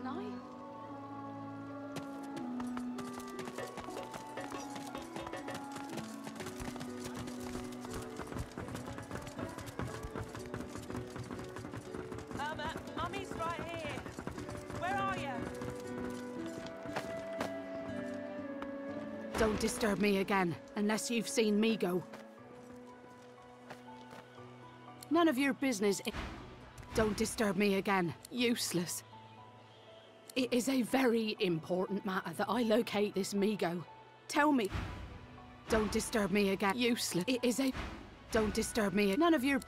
didn't I? Mummy's right here. Where are you? Don't disturb me again, unless you've seen me go. None of your business. Don't disturb me again. Useless. It is a very important matter that I locate this Migo. Tell me. Don't disturb me again. Useless. It is a... Don't disturb me. None of your...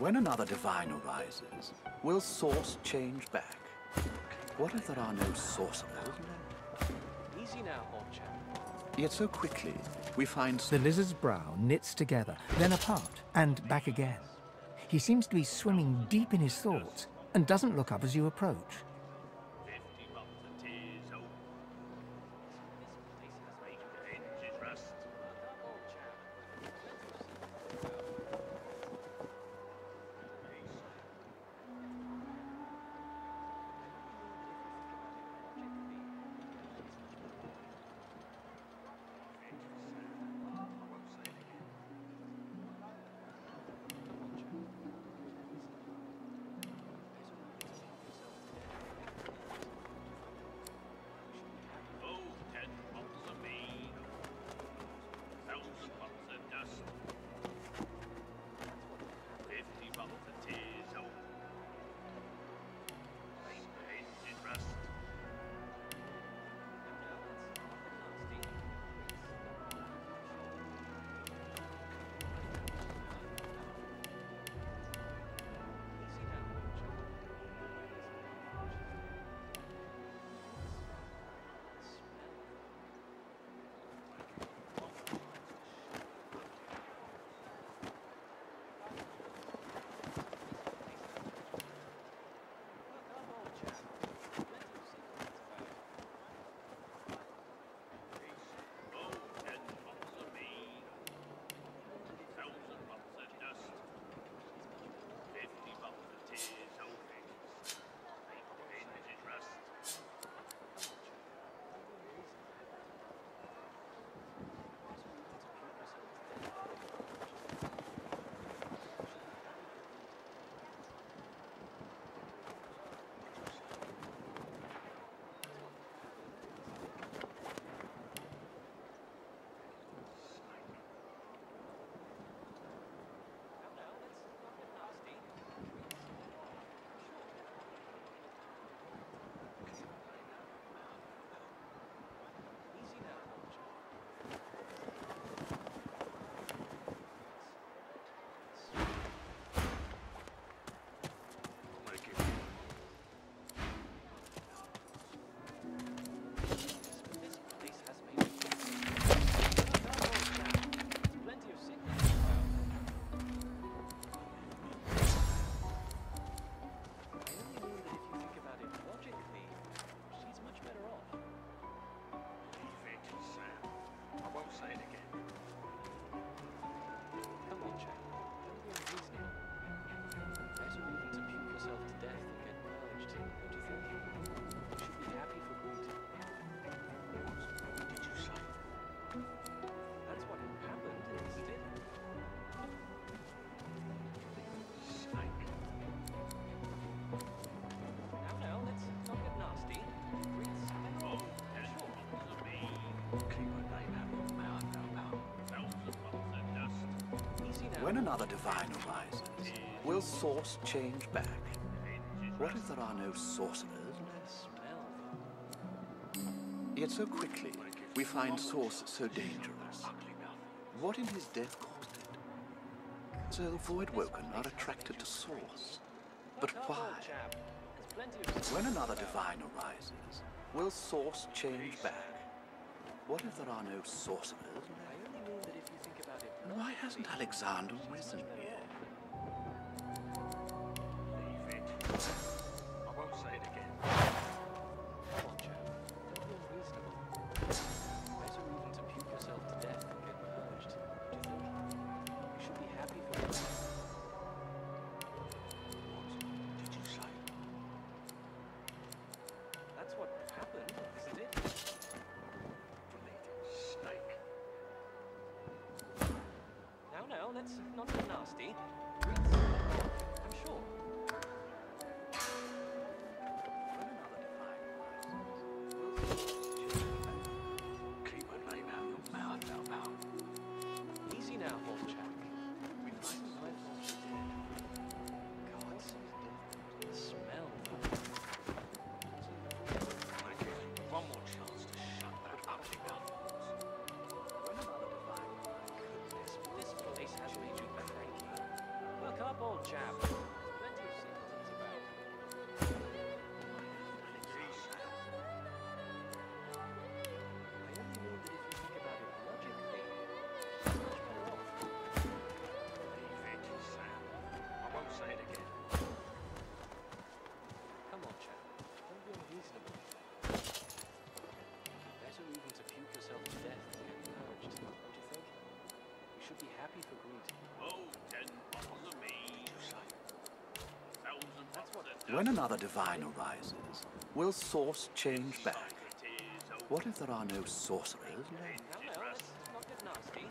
When another divine arises, will source change back? What if there are no sourceables? Easy now, old chap. Yet so quickly, we find... The lizard's brow knits together, then apart, and back again. He seems to be swimming deep in his thoughts, and doesn't look up as you approach. 50 months of tears, oh. This place has ancient rust. When another divine arises, will source change back? What if there are no sorcerers left? Yet so quickly, we find source so dangerous. What in his death caused it? So the void-woken are attracted to source. But why? When another divine arises, will source change back? What if there are no sorcerers left? Why hasn't Alexander risen yet? Leave it. I won't say it again. Come on, chap. Don't be unreasonable. Better even to puke yourself to death than get purged. What do you think? You should be happy for it. What did you say? That's what happened, isn't it? Bleeding snake. Now, let's not get nasty. I'm sure. When another divine arises, will source change back? Keep a name out your mouth, pal. Easy now, old chap. We find my fault dead. God, the smell. I give you one more chance to shut that ugly mouth. When another divine arises, This place has made you cranky. Look up, old chap. Plenty of simpletons about. I only mean that if you think about it logically, you're much better off. Leave it, Sam. I won't say it again. Come on, chap. Don't be unreasonable. Better even to puke yourself to death than get purged, don't you think? You should be happy for greed. Oh, 10 bottles of mead. That's what when another divine arises, will source change back? What if there are no sorcerers left? Now, let's not get nasty.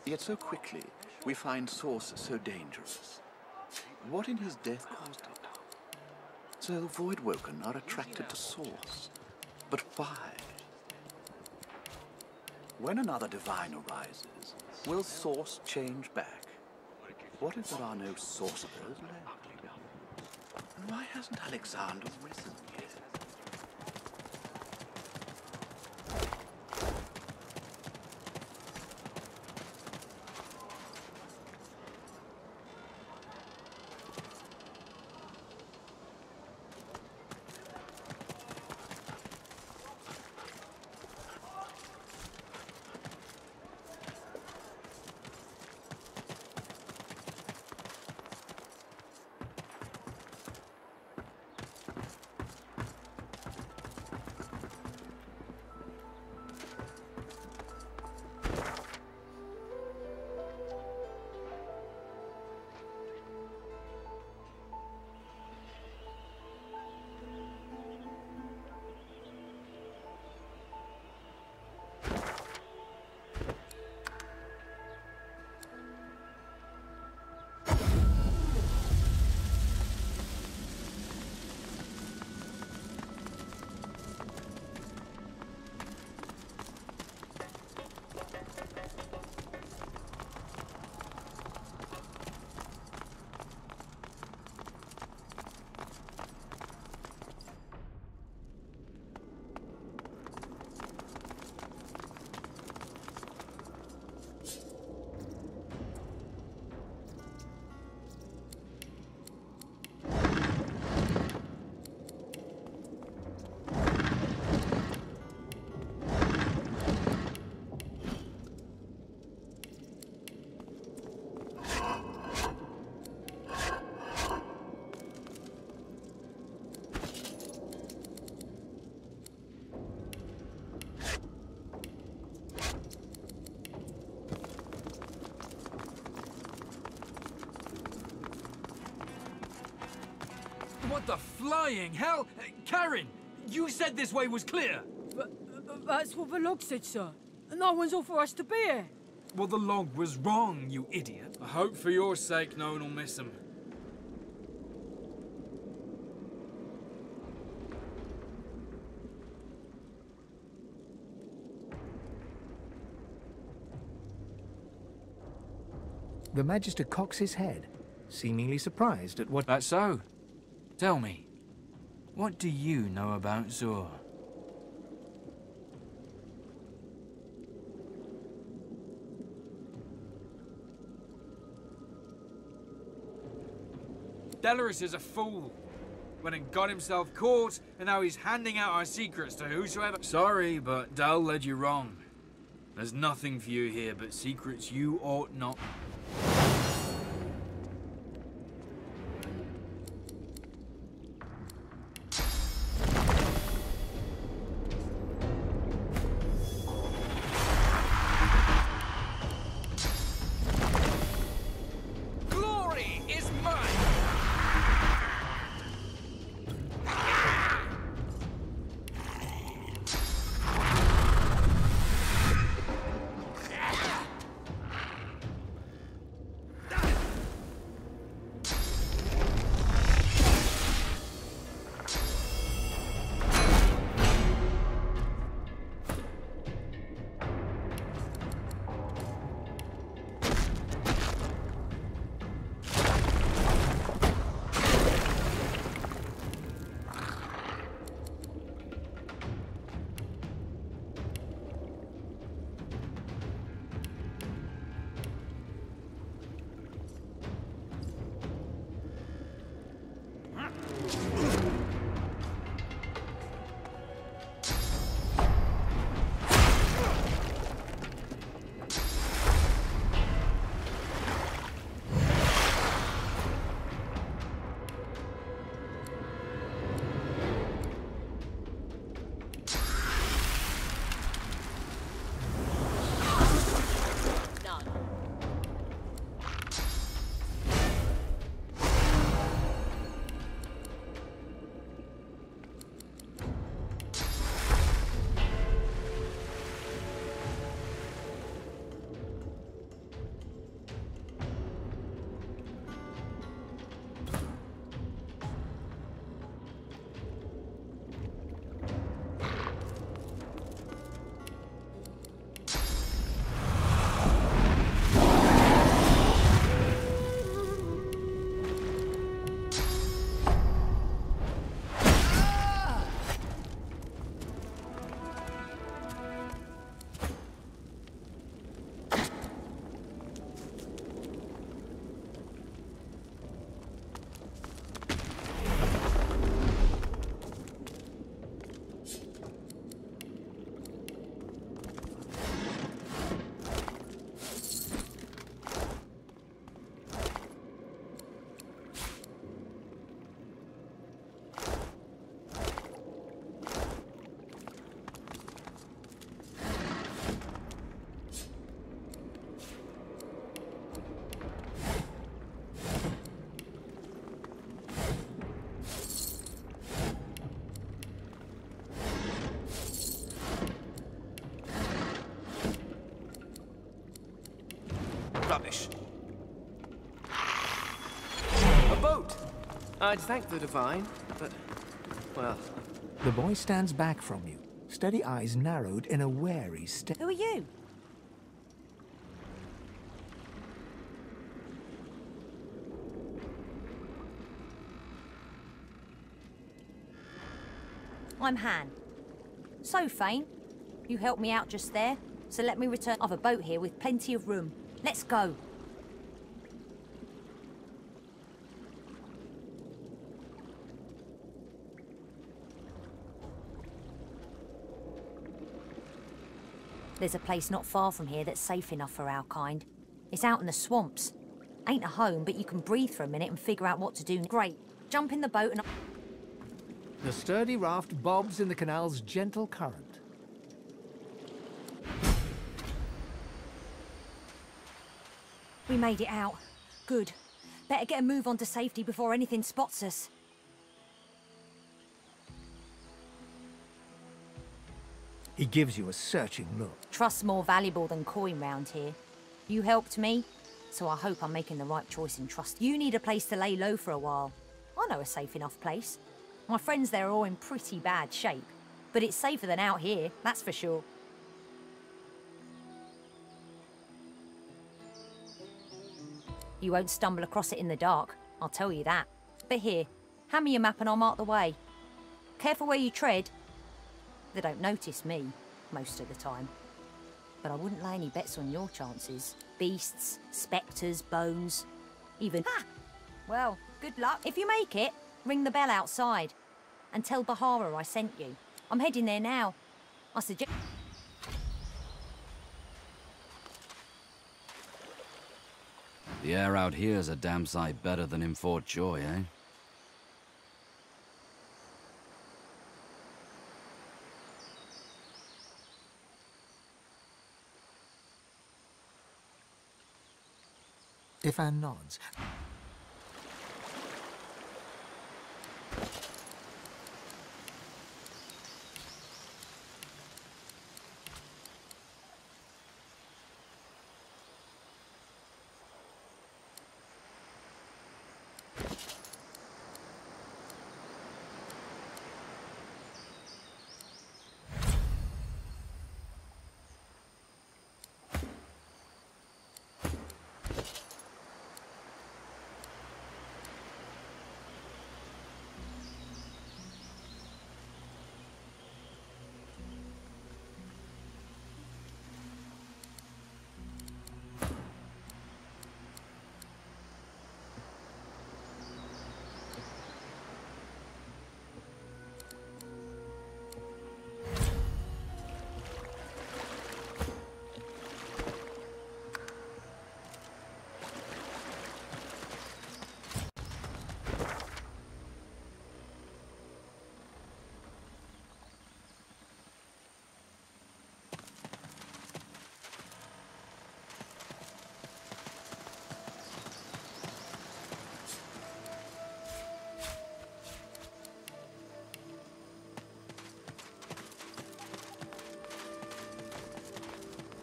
Yet so quickly, we find source so dangerous. What in his death caused it? So the void-woken are attracted to source. But why? When another divine arises, will source change back? What if there are no sorcerers left? And why hasn't Alexander risen yet? What the flying hell? Karen, you said this way was clear. That's what the log said, sir. No one's authorised to be here. Well, the log was wrong, you idiot. I hope for your sake no one will miss him. The Magister cocks his head, seemingly surprised at what... That's so. Tell me, what do you know about Zor? Delaris is a fool. Went and got himself caught, and now he's handing out our secrets to whosoever... Sorry, but Dal led you wrong. There's nothing for you here but secrets you ought not... Glory is mine! Rubbish. A boat! I'd thank the Divine, but, well... The boy stands back from you, steady eyes narrowed in a wary stare. Who are you? I'm Han. So, Fane, you helped me out just there, so let me return. I've a boat here with plenty of room. Let's go. There's a place not far from here that's safe enough for our kind. It's out in the swamps. Ain't a home, but you can breathe for a minute and figure out what to do. Great. Jump in the boat and... The sturdy raft bobs in the canal's gentle current. We made it out. Good. Better get a move on to safety before anything spots us. He gives you a searching look. Trust's more valuable than coin round here. You helped me, so I hope I'm making the right choice in trust. You need a place to lay low for a while. I know a safe enough place. My friends there are all in pretty bad shape, but it's safer than out here, that's for sure. You won't stumble across it in the dark, I'll tell you that. But here, hand me your map and I'll mark the way. Careful where you tread. They don't notice me, most of the time. But I wouldn't lay any bets on your chances. Beasts, spectres, bones, even... Ha! Well, good luck. If you make it, ring the bell outside. And tell Bahara I sent you. I'm heading there now. I suggest... The air out here's a damn sight better than in Fort Joy, eh? Ifan nods.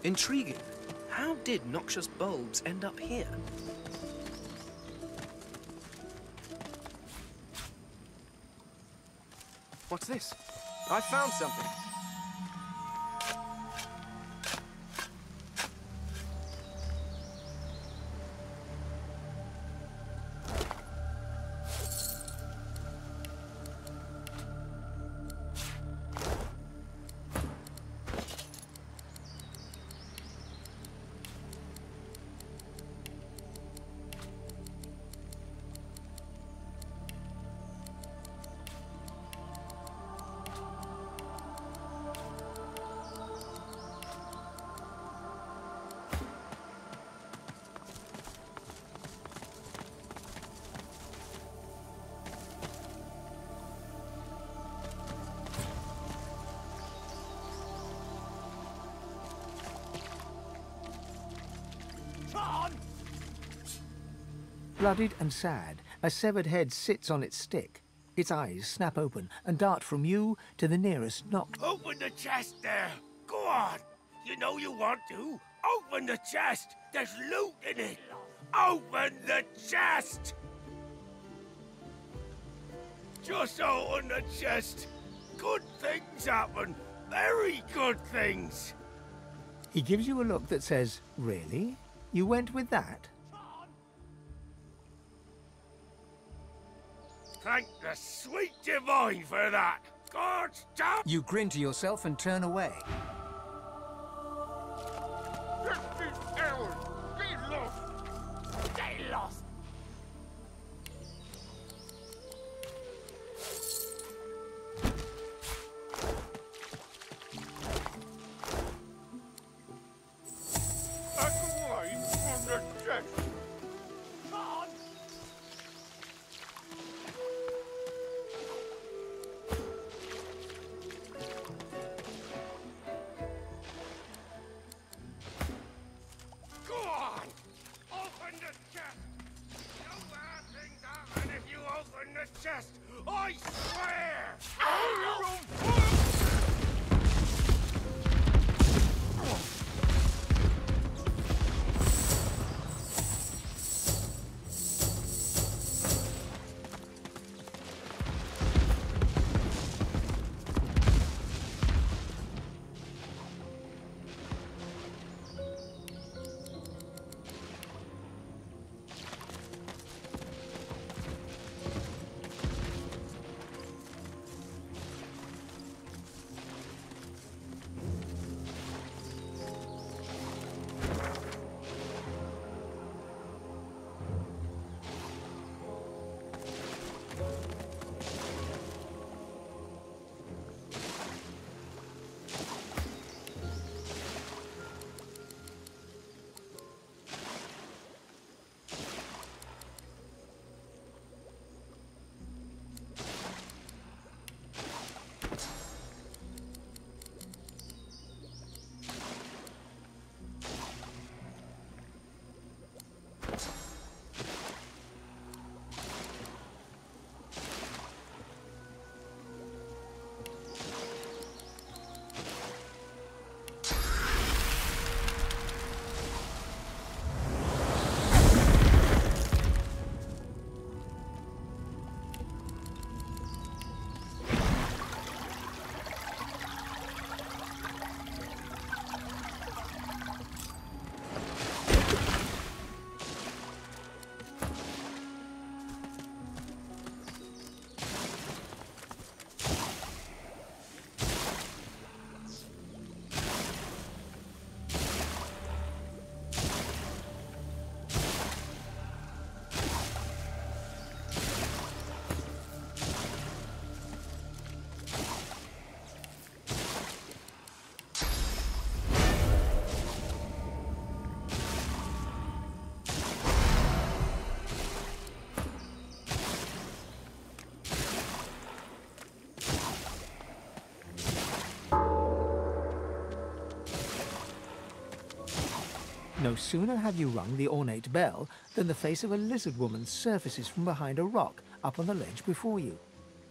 Intriguing. How did noxious bulbs end up here? What's this? I found something. Bloodied and sad, a severed head sits on its stick. Its eyes snap open and dart from you to the nearest knocked. Open the chest there! Go on! You know you want to! Open the chest! There's loot in it! Open the chest! Just open the chest! Good things happen! Very good things! He gives you a look that says, really? You went with that? Thank the sweet divine for that! God's damn! You grin to yourself and turn away. This is ours! Get lost! Get lost! Back away from the chest! John! No sooner have you rung the ornate bell than the face of a lizard woman surfaces from behind a rock up on the ledge before you.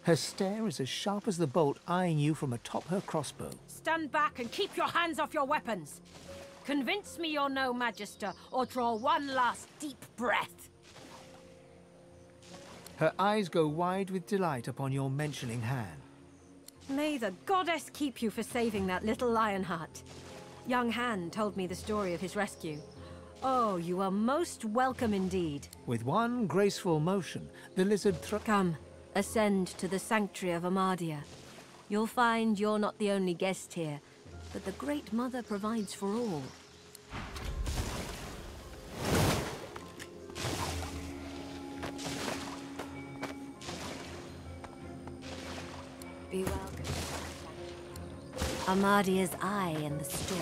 Her stare is as sharp as the bolt eyeing you from atop her crossbow. Stand back and keep your hands off your weapons. Convince me you're no Magister, or draw one last deep breath. Her eyes go wide with delight upon your mentioning Han. May the goddess keep you for saving that little Lionheart. Young Han told me the story of his rescue. Oh, you are most welcome indeed. With one graceful motion, the lizard Come, ascend to the sanctuary of Amadia. You'll find you're not the only guest here, but the Great Mother provides for all. Be welcome. Amadia's eye in the storm.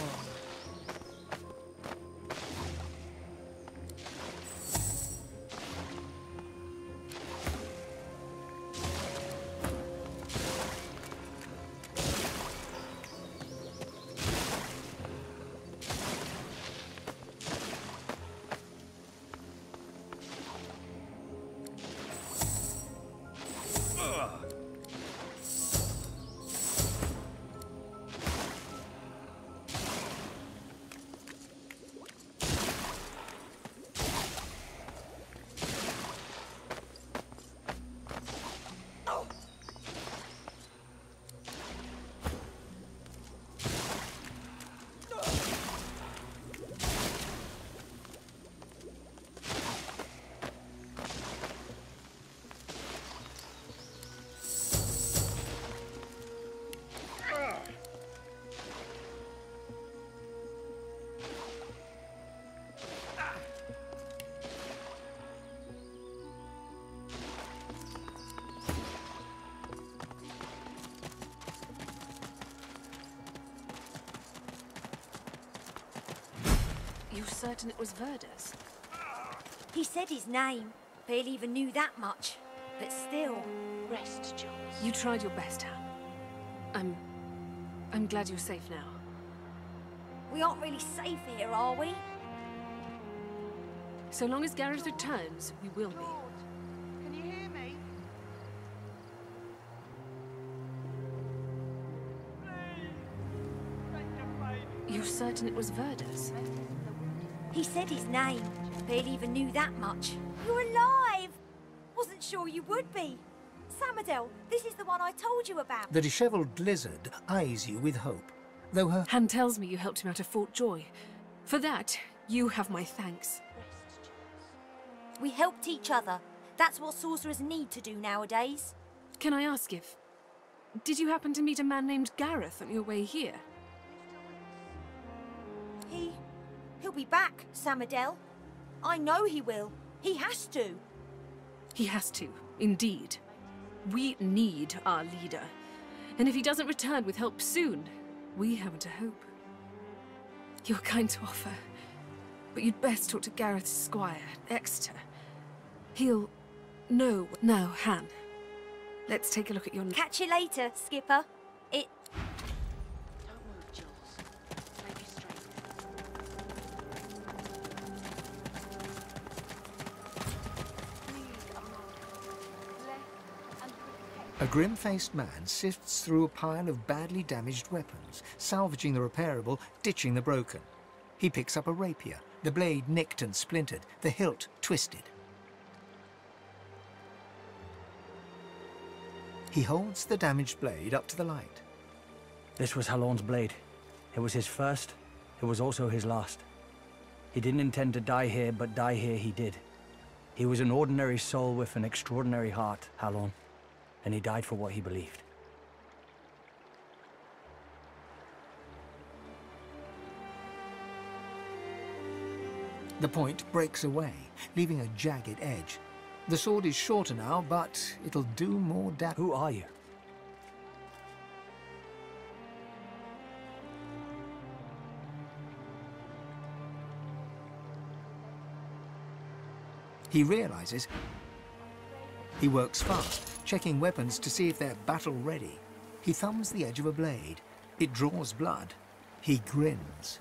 You're certain it was Verda's? He said his name. Barely even knew that much. But still. Rest, Jules. You tried your best, Han. I'm glad you're safe now. We aren't really safe here, are we? So long as Gareth returns, we will be. Can you hear me? You're certain it was Verda's? He said his name. Barely even knew that much. You're alive! Wasn't sure you would be. Samadel, this is the one I told you about. The dishevelled lizard eyes you with hope, though her... Han tells me you helped him out of Fort Joy. For that, you have my thanks. We helped each other. That's what sorcerers need to do nowadays. Can I ask if... Did you happen to meet a man named Gareth on your way here? He'll be back, Samadel. I know he will. He has to. He has to, indeed. We need our leader. And if he doesn't return with help soon, we haven't a hope. You're kind to offer, but you'd best talk to Gareth's squire, Exeter. He'll know. Now, Han, let's take a look at your... Catch you later, Skipper. Don't move, Jules. Maybe straight. A grim-faced man sifts through a pile of badly damaged weapons, salvaging the repairable, ditching the broken. He picks up a rapier, the blade nicked and splintered, the hilt twisted. He holds the damaged blade up to the light. This was Halorn's blade. It was his first, it was also his last. He didn't intend to die here, but die here he did. He was an ordinary soul with an extraordinary heart, Halorn. And he died for what he believed. The point breaks away, leaving a jagged edge. The sword is shorter now, but it'll do more damage. Who are you? He realizes. He works fast, checking weapons to see if they're battle-ready. He thumbs the edge of a blade. It draws blood. He grins.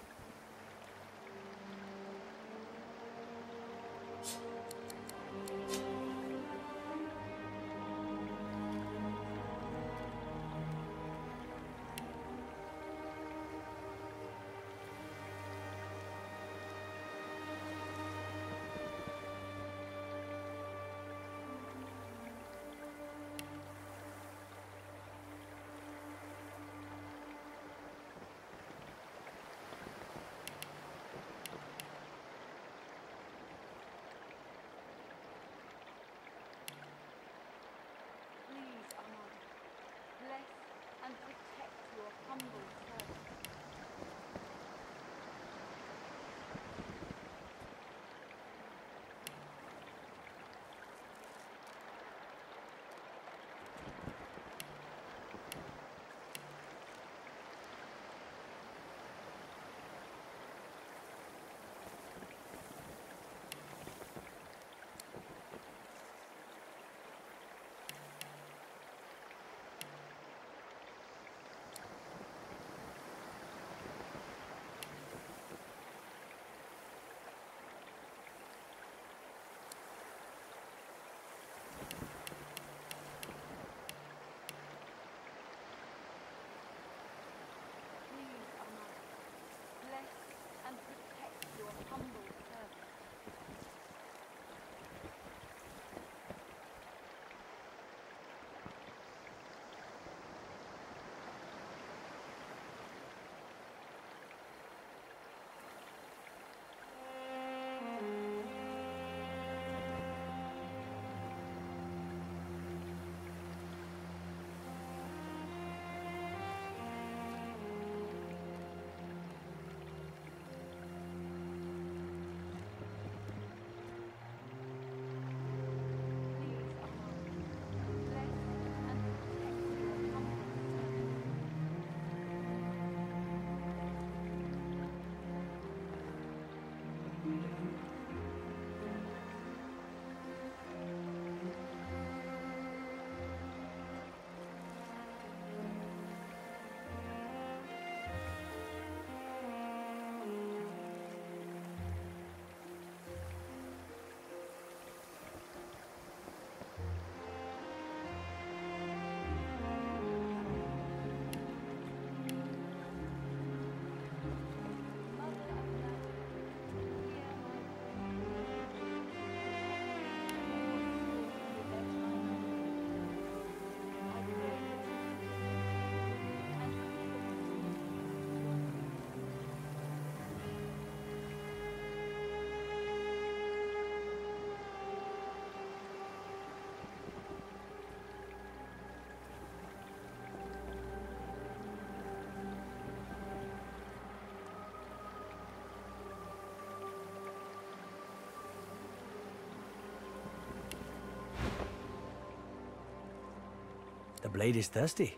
blade is thirsty.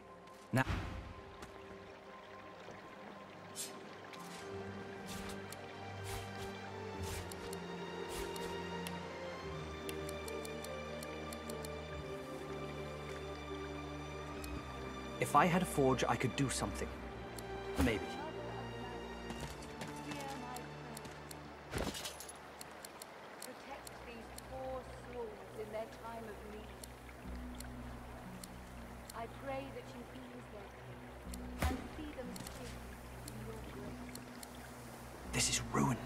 Now... If I had a forge, I could do something. Maybe. Protect these poor souls in their time of need. I pray that you ease them and see them safe in your grace. This is ruined.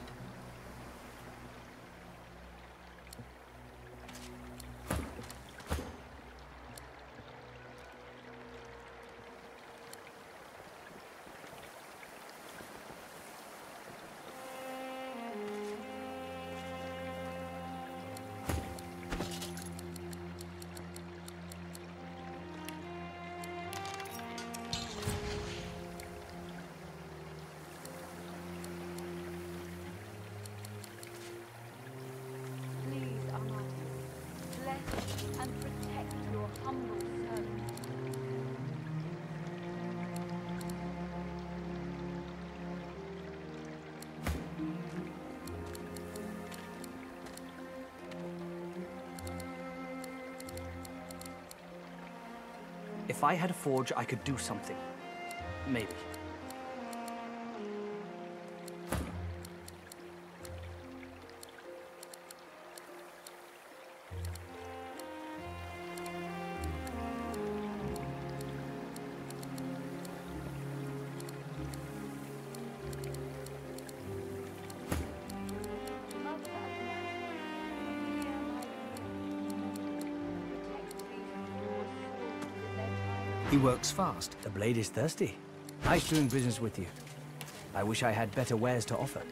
Please, Almighty, bless and protect your humble servant. If I had a forge, I could do something. Maybe. He works fast. The blade is thirsty. Nice doing business with you. I wish I had better wares to offer.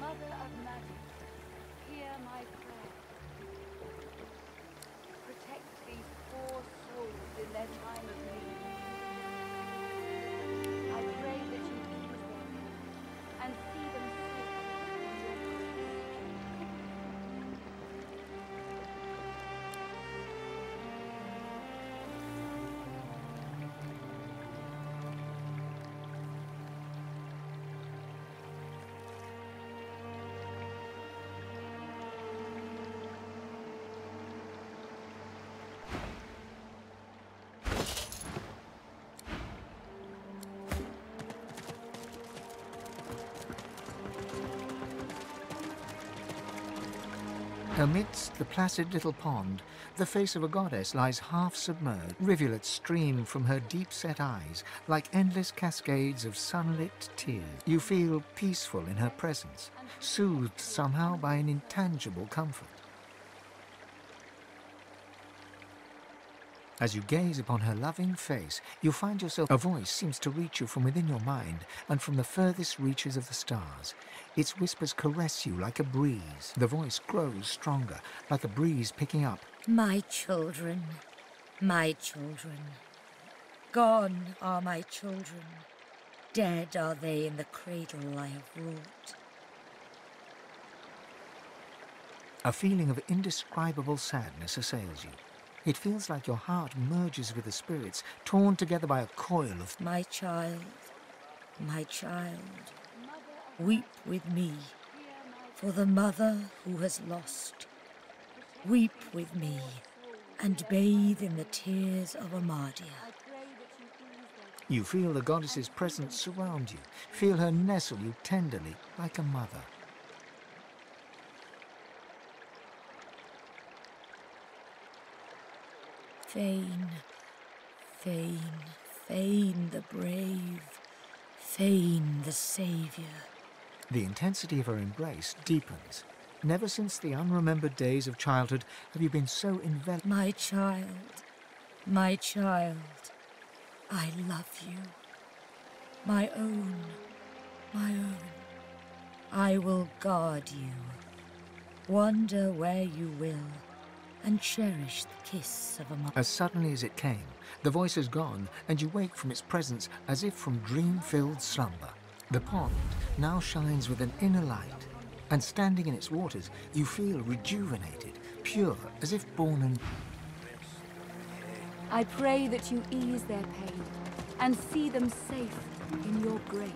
Mother of magic, hear my prayer. Protect these poor souls in their time of need. I pray that you ease them and see them safe in your grace. Amidst the placid little pond, the face of a goddess lies half submerged. Rivulets stream from her deep-set eyes like endless cascades of sunlit tears. You feel peaceful in her presence, soothed somehow by an intangible comfort. As you gaze upon her loving face, you find yourself... A voice seems to reach you from within your mind and from the furthest reaches of the stars. Its whispers caress you like a breeze. The voice grows stronger, like a breeze picking up. My children, my children. Gone are my children. Dead are they in the cradle I have wrought. A feeling of indescribable sadness assails you. It feels like your heart merges with the spirits, torn together by a coil of... My child, weep with me for the mother who has lost. Weep with me and bathe in the tears of Amadia. You feel the goddess's presence surround you, feel her nestle you tenderly like a mother. Fain, fain, Feign the brave, feign the saviour. The intensity of her embrace deepens. Never since the unremembered days of childhood have you been so enveloped. My child, I love you. My own, my own. I will guard you. Wander where you will, and cherish the kiss of a mother. As suddenly as it came, the voice is gone, and you wake from its presence as if from dream-filled slumber. The pond now shines with an inner light, and standing in its waters, you feel rejuvenated, pure, as if born and... I pray that you ease their pain and see them safe in your grace.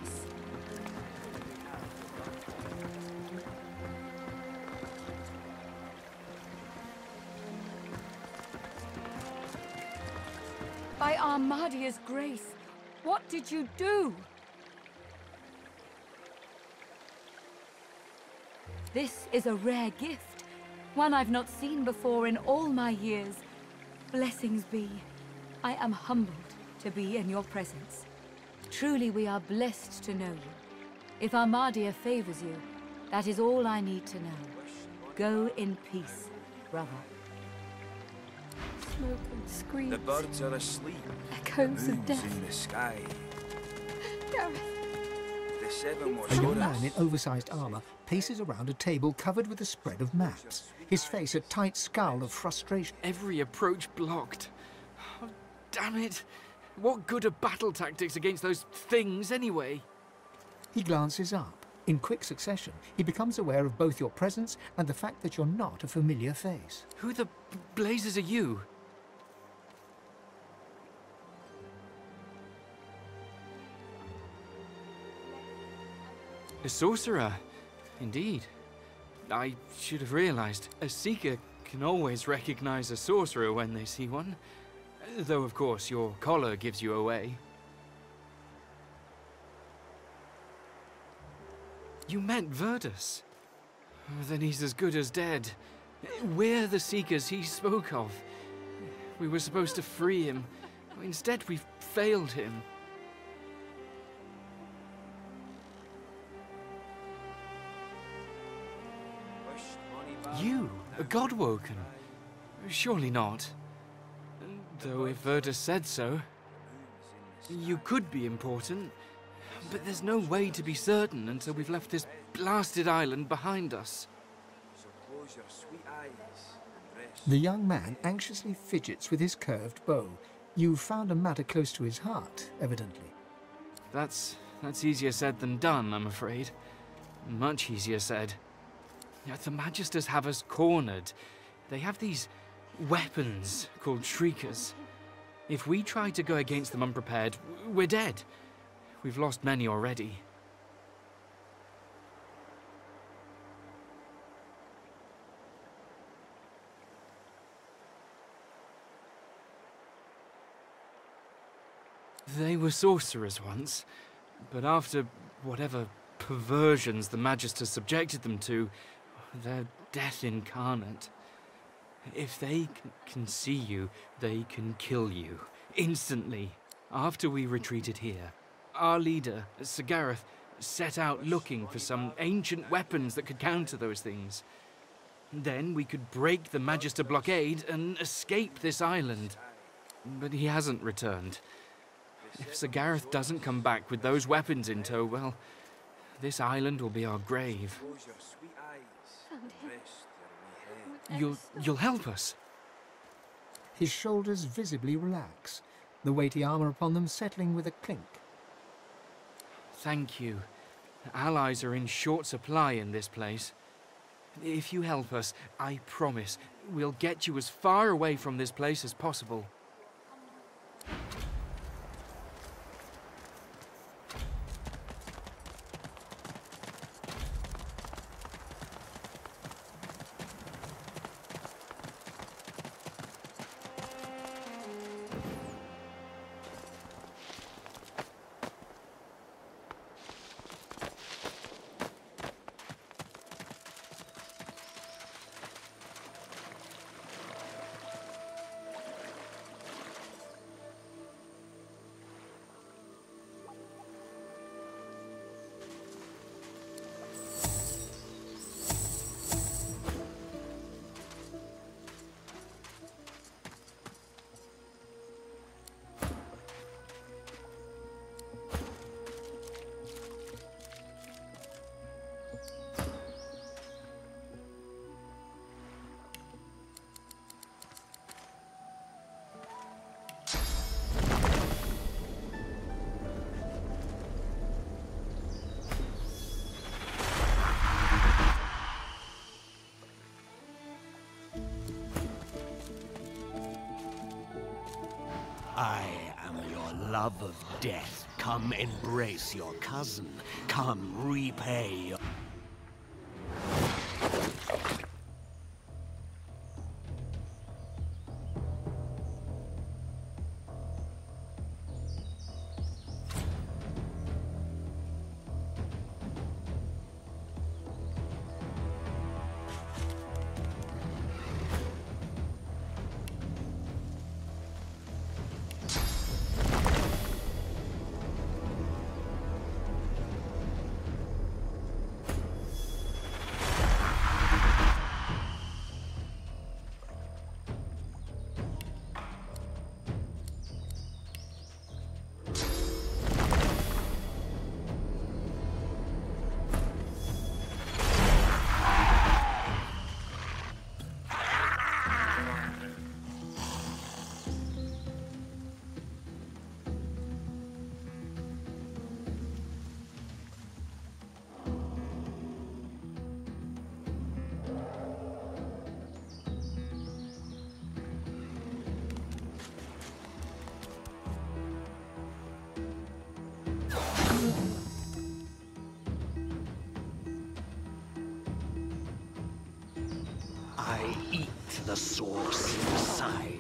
By Armadia's grace, what did you do? This is a rare gift, one I've not seen before in all my years. Blessings be. I am humbled to be in your presence. Truly we are blessed to know you. If Armadia favors you, that is all I need to know. Go in peace, brother. Smoke and screams. The birds are asleep. Echoes the of moon's death. in the sky. Gareth. The seven were A young short man in oversized armour paces around a table covered with a spread of maps, his face a tight scowl of frustration. Every approach blocked. Oh, damn it. What good are battle tactics against those things, anyway? He glances up. In quick succession, he becomes aware of both your presence and the fact that you're not a familiar face. Who the blazes are you? A sorcerer, indeed. I should have realized. A seeker can always recognize a sorcerer when they see one. Though, of course, your collar gives you away. You met Verdus. Then he's as good as dead. We're the seekers he spoke of. We were supposed to free him. Instead, we've failed him. You, a Godwoken? Surely not. Though if Verdus said so, you could be important, but there's no way to be certain until we've left this blasted island behind us. So close your sweet eyes and rest. The young man anxiously fidgets with his curved bow. You've found a matter close to his heart, evidently. That's easier said than done, I'm afraid. Much easier said. The Magisters have us cornered. They have these weapons called Shriekers. If we try to go against them unprepared, we're dead. We've lost many already. They were sorcerers once, but after whatever perversions the Magisters subjected them to, they're death incarnate. If they can see you, they can kill you. Instantly. After we retreated here, our leader, Sir Gareth, set out looking for some ancient weapons that could counter those things. Then we could break the Magister blockade and escape this island. But he hasn't returned. If Sir Gareth doesn't come back with those weapons in tow, well, this island will be our grave. Close your sweet eyes and rest your wee head. You'll help us? His shoulders visibly relax, the weighty armour upon them settling with a clink. Thank you. Allies are in short supply in this place. If you help us, I promise, we'll get you as far away from this place as possible. I am your love of death. Come embrace your cousin. Come repay your... I eat the source inside.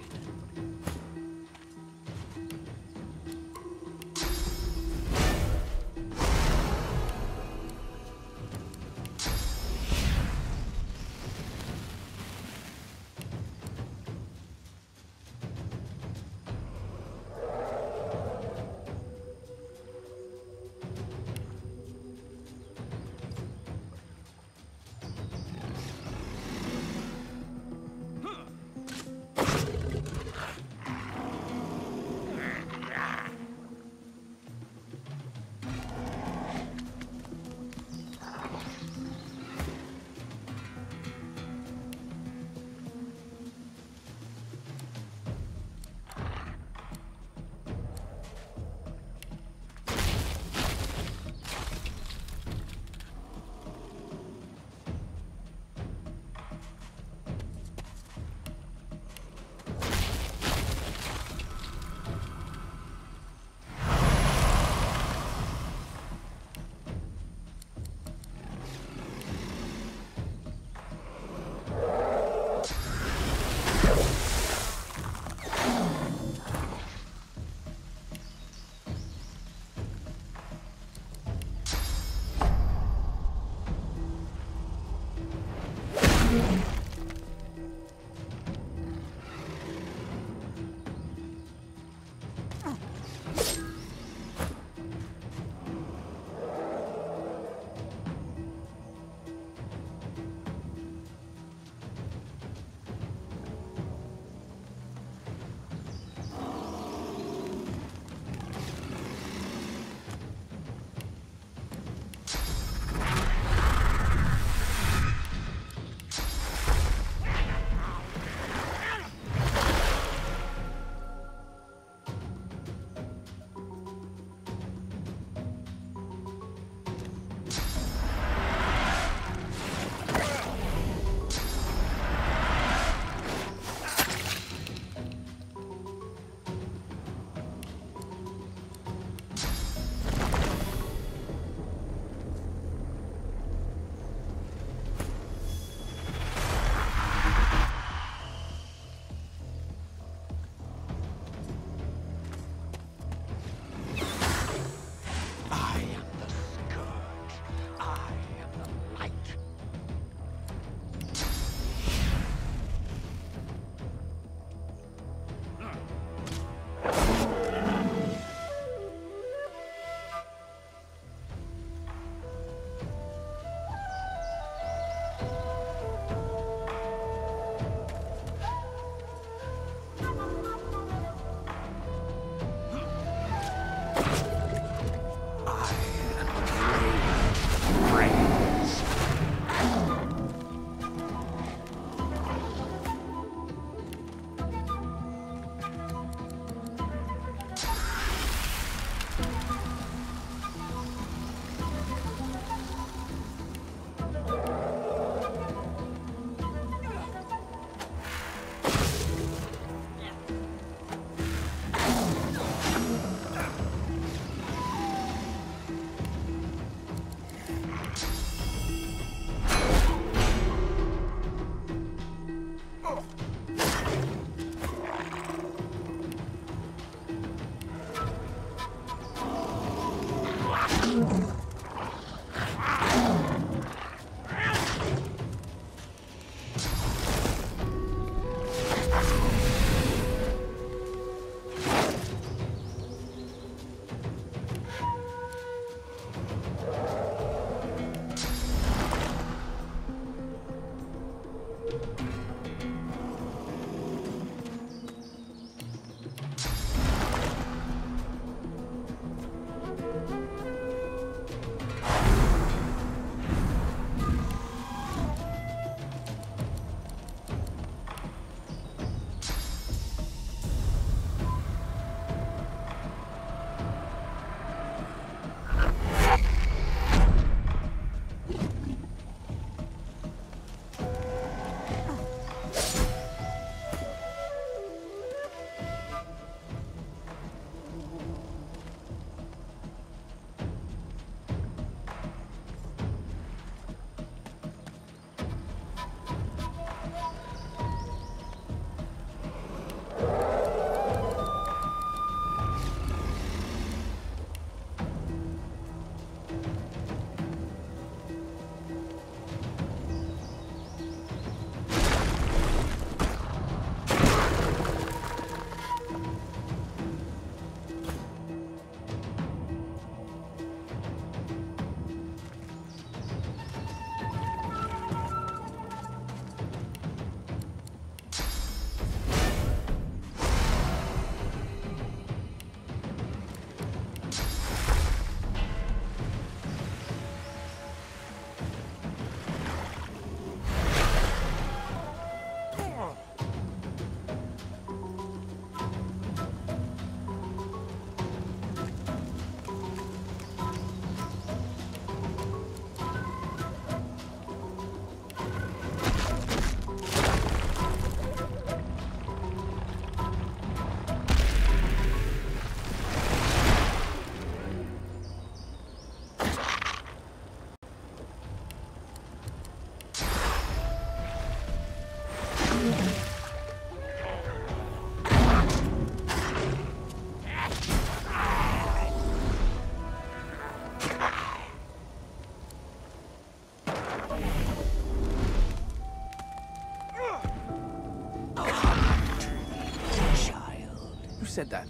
said that?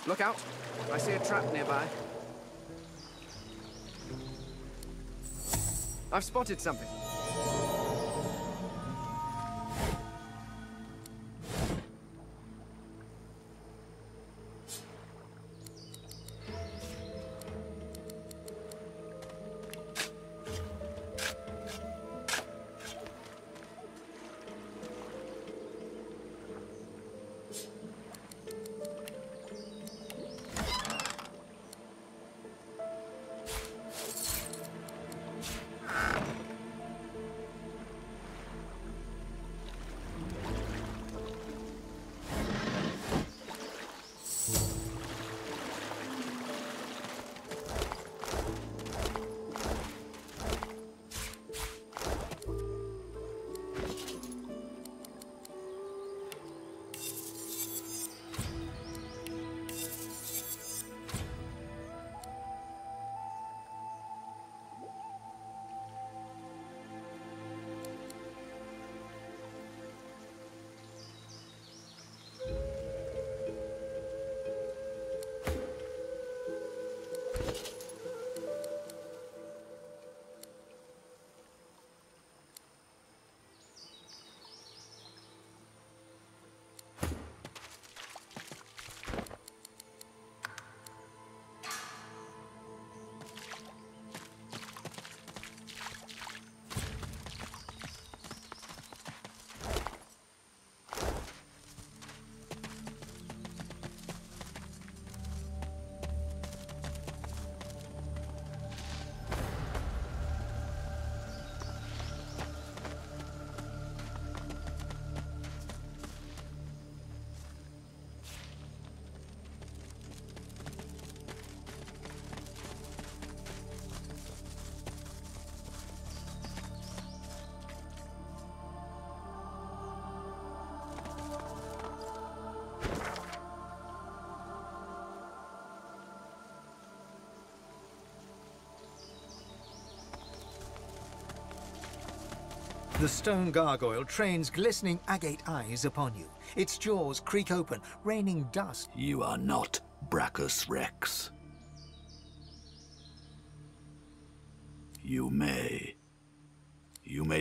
Look out! I see a trap nearby. I've spotted something. The stone gargoyle trains glistening agate eyes upon you. Its jaws creak open, raining dust. You are not Brachus Rex. You may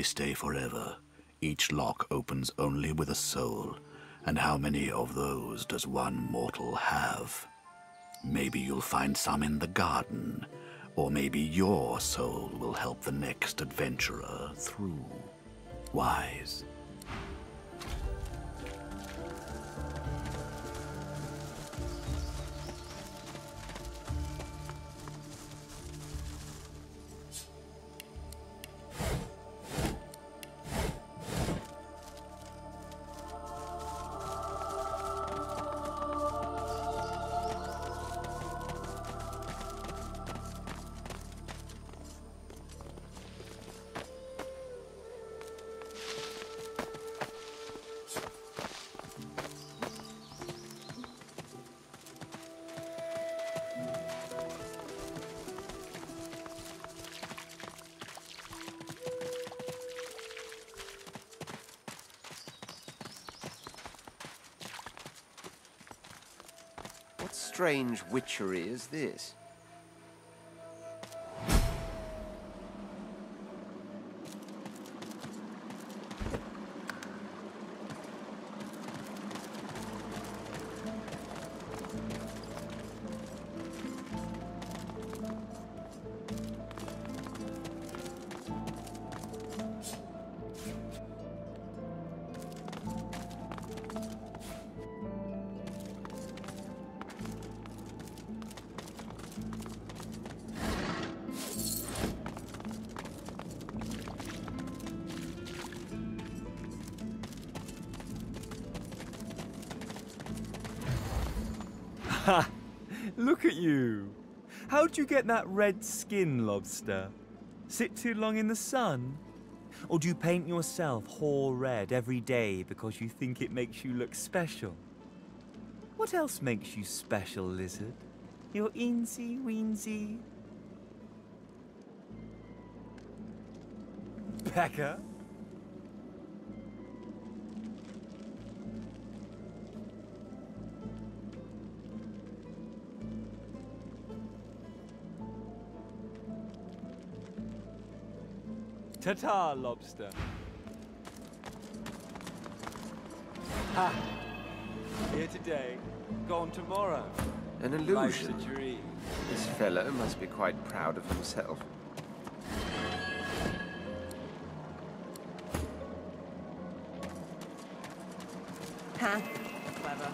stay forever. Each lock opens only with a soul. And how many of those does one mortal have? Maybe you'll find some in the garden. Or maybe your soul will help the next adventurer through. Wise. What strange witchery is this? Ha! Look at you. How'd you get that red skin, lobster? Sit too long in the sun? Or do you paint yourself whole red every day because you think it makes you look special? What else makes you special, lizard? You're eensy weensy. Becca? Ta-ta, lobster. Ha! Here today, gone tomorrow. An Life's illusion. a dream. This fellow must be quite proud of himself. Huh? Clever.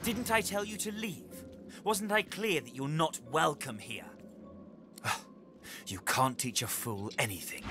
Didn't I tell you to leave? Wasn't I clear that you're not welcome here? You can't teach a fool anything.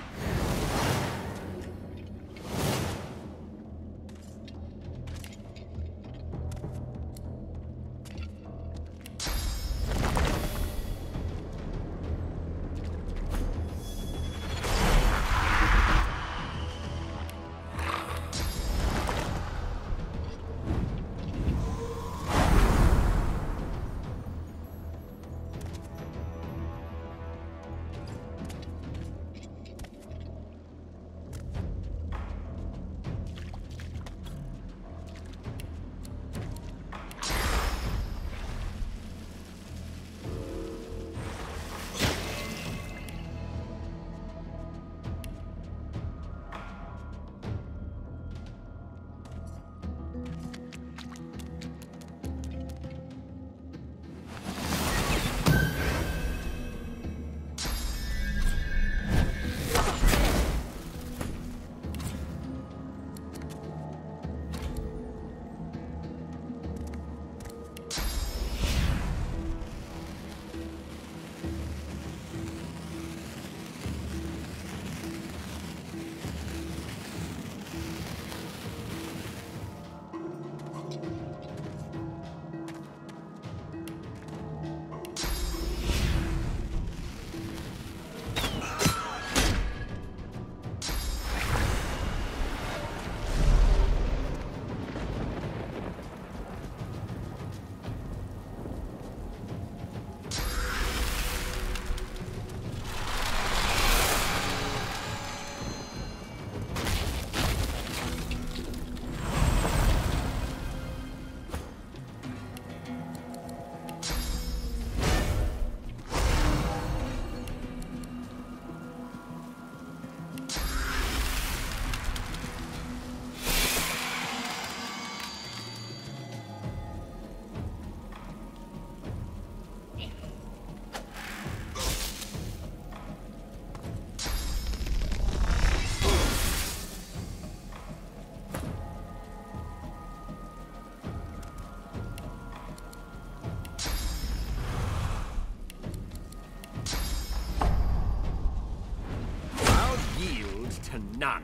To none.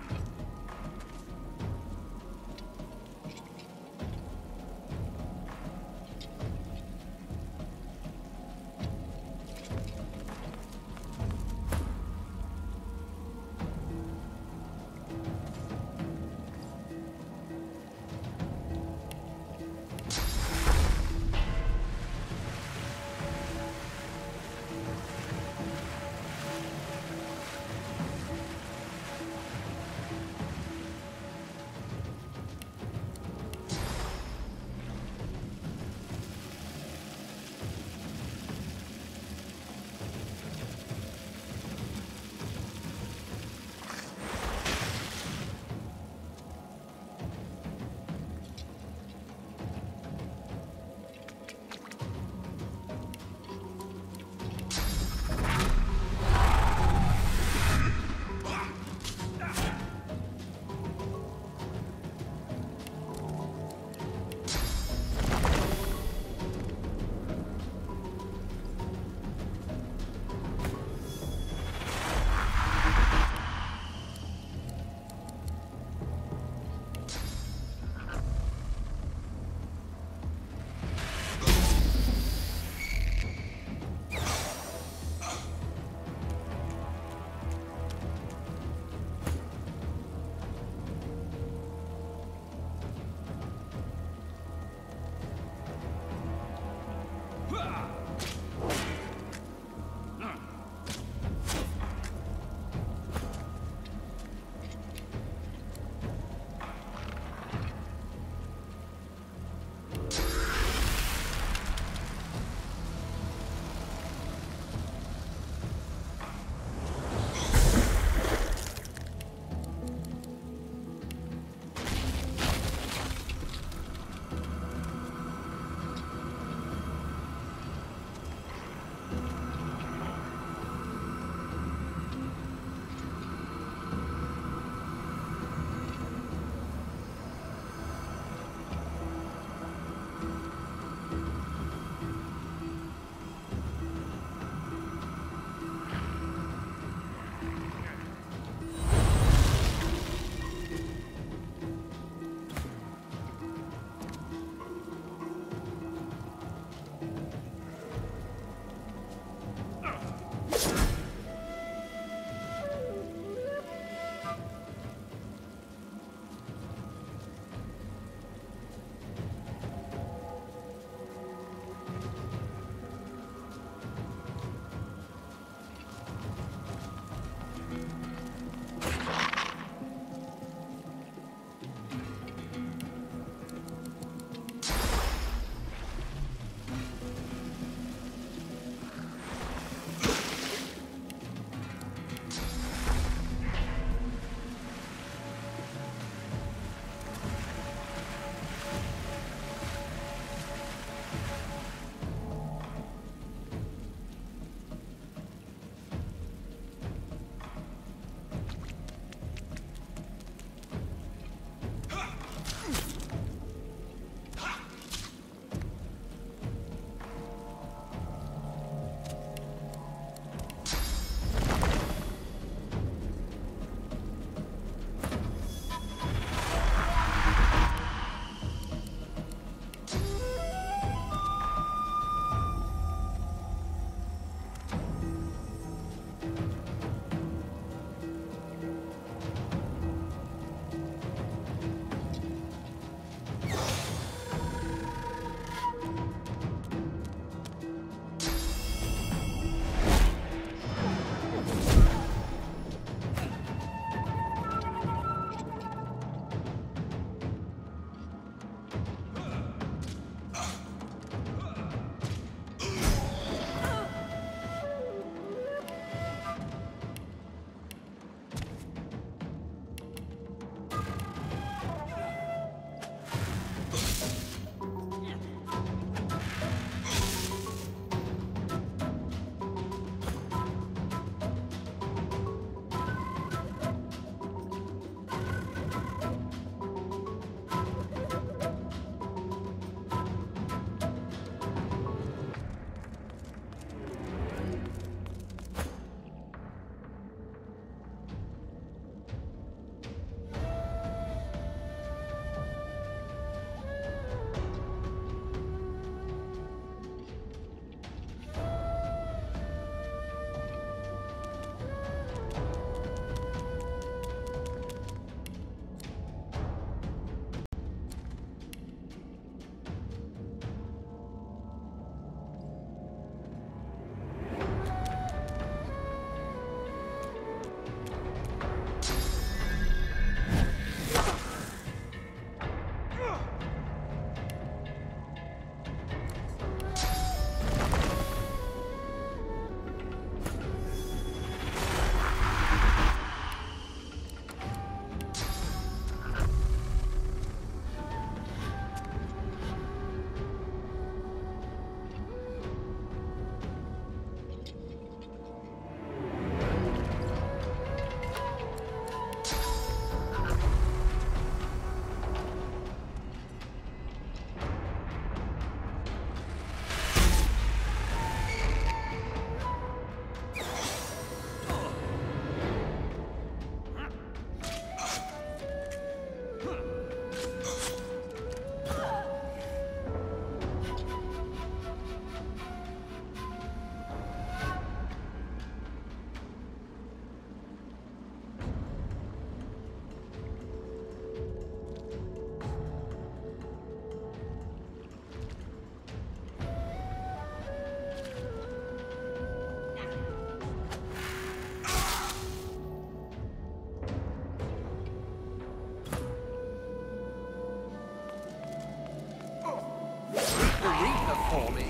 her for me.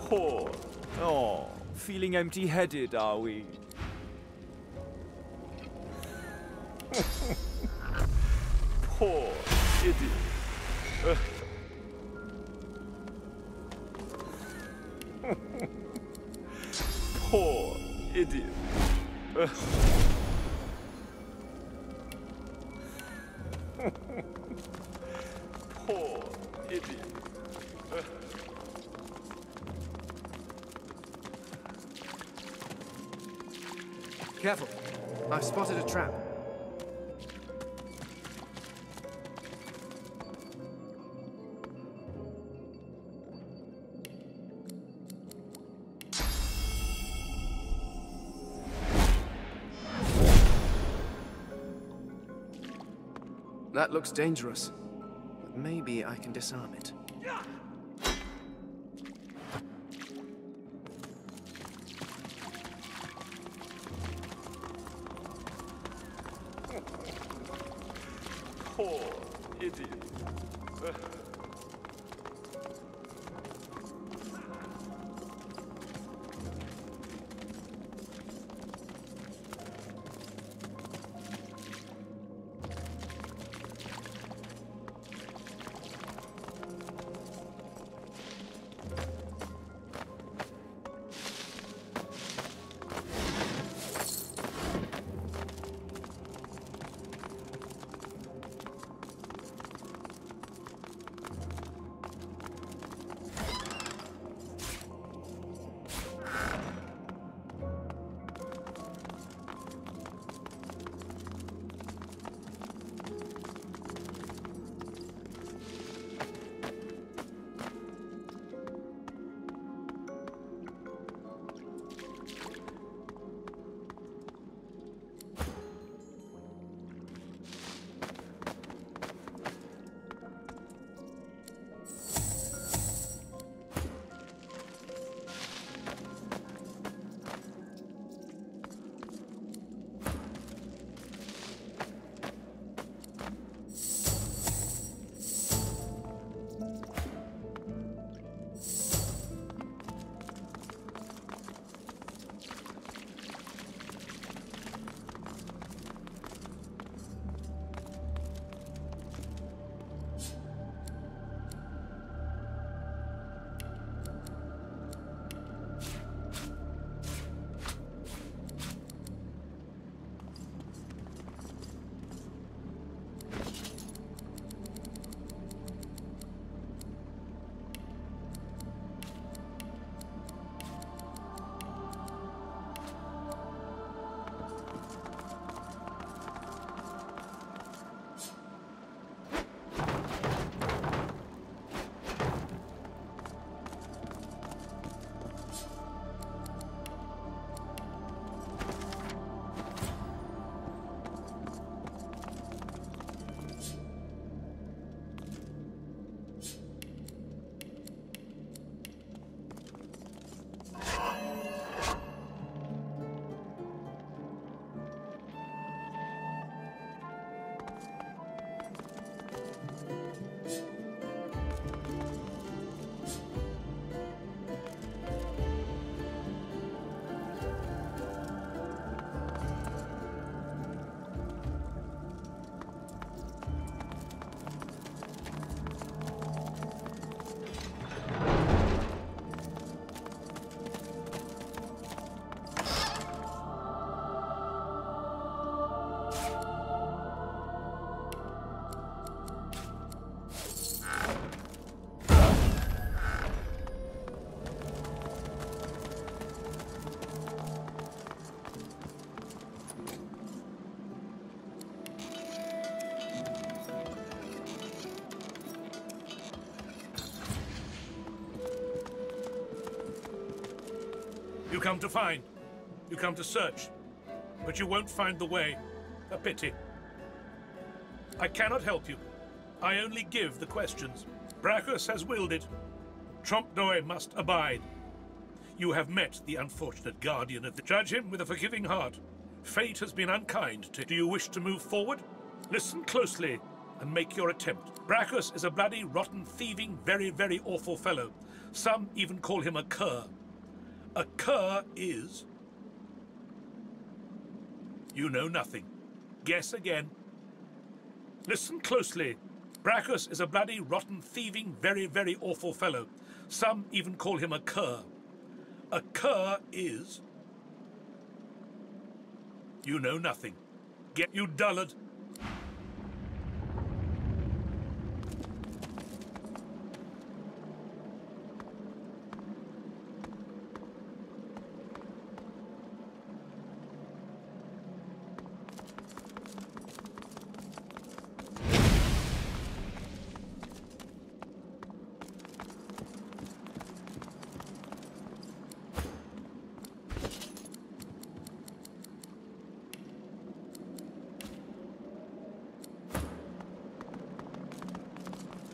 Poor. Oh, feeling empty-headed, are we? Poor idiot. Poor idiot. Poor idiot. Careful. I've spotted a trap. That looks dangerous, but maybe I can disarm it. Poor idiot. You come to find. You come to search. But you won't find the way. A pity. I cannot help you. I only give the questions. Brachus has willed it. Trompe-l'oeil must abide. You have met the unfortunate guardian of the... Judge him with a forgiving heart. Fate has been unkind to... Do you wish to move forward? Listen closely and make your attempt. Brachus is a bloody, rotten, thieving, very, very awful fellow. Some even call him a cur. A cur is... You know nothing. Guess again. Listen closely. Brachus is a bloody, rotten, thieving, very, very awful fellow. Some even call him a cur. A cur is... You know nothing. Get you dullard.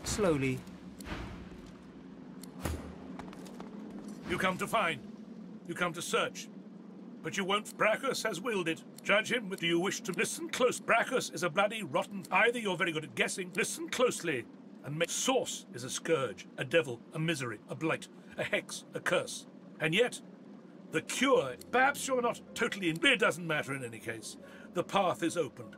Slowly. You come to find. You come to search. But you won't. Brachus has willed it. Judge him with... Do you wish to listen close? Brachus is a bloody, rotten... Either you're very good at guessing. Listen closely and make... Source is a scourge, a devil, a misery, a blight, a hex, a curse. And yet, the cure... Perhaps you're not totally in... It doesn't matter in any case. The path is opened.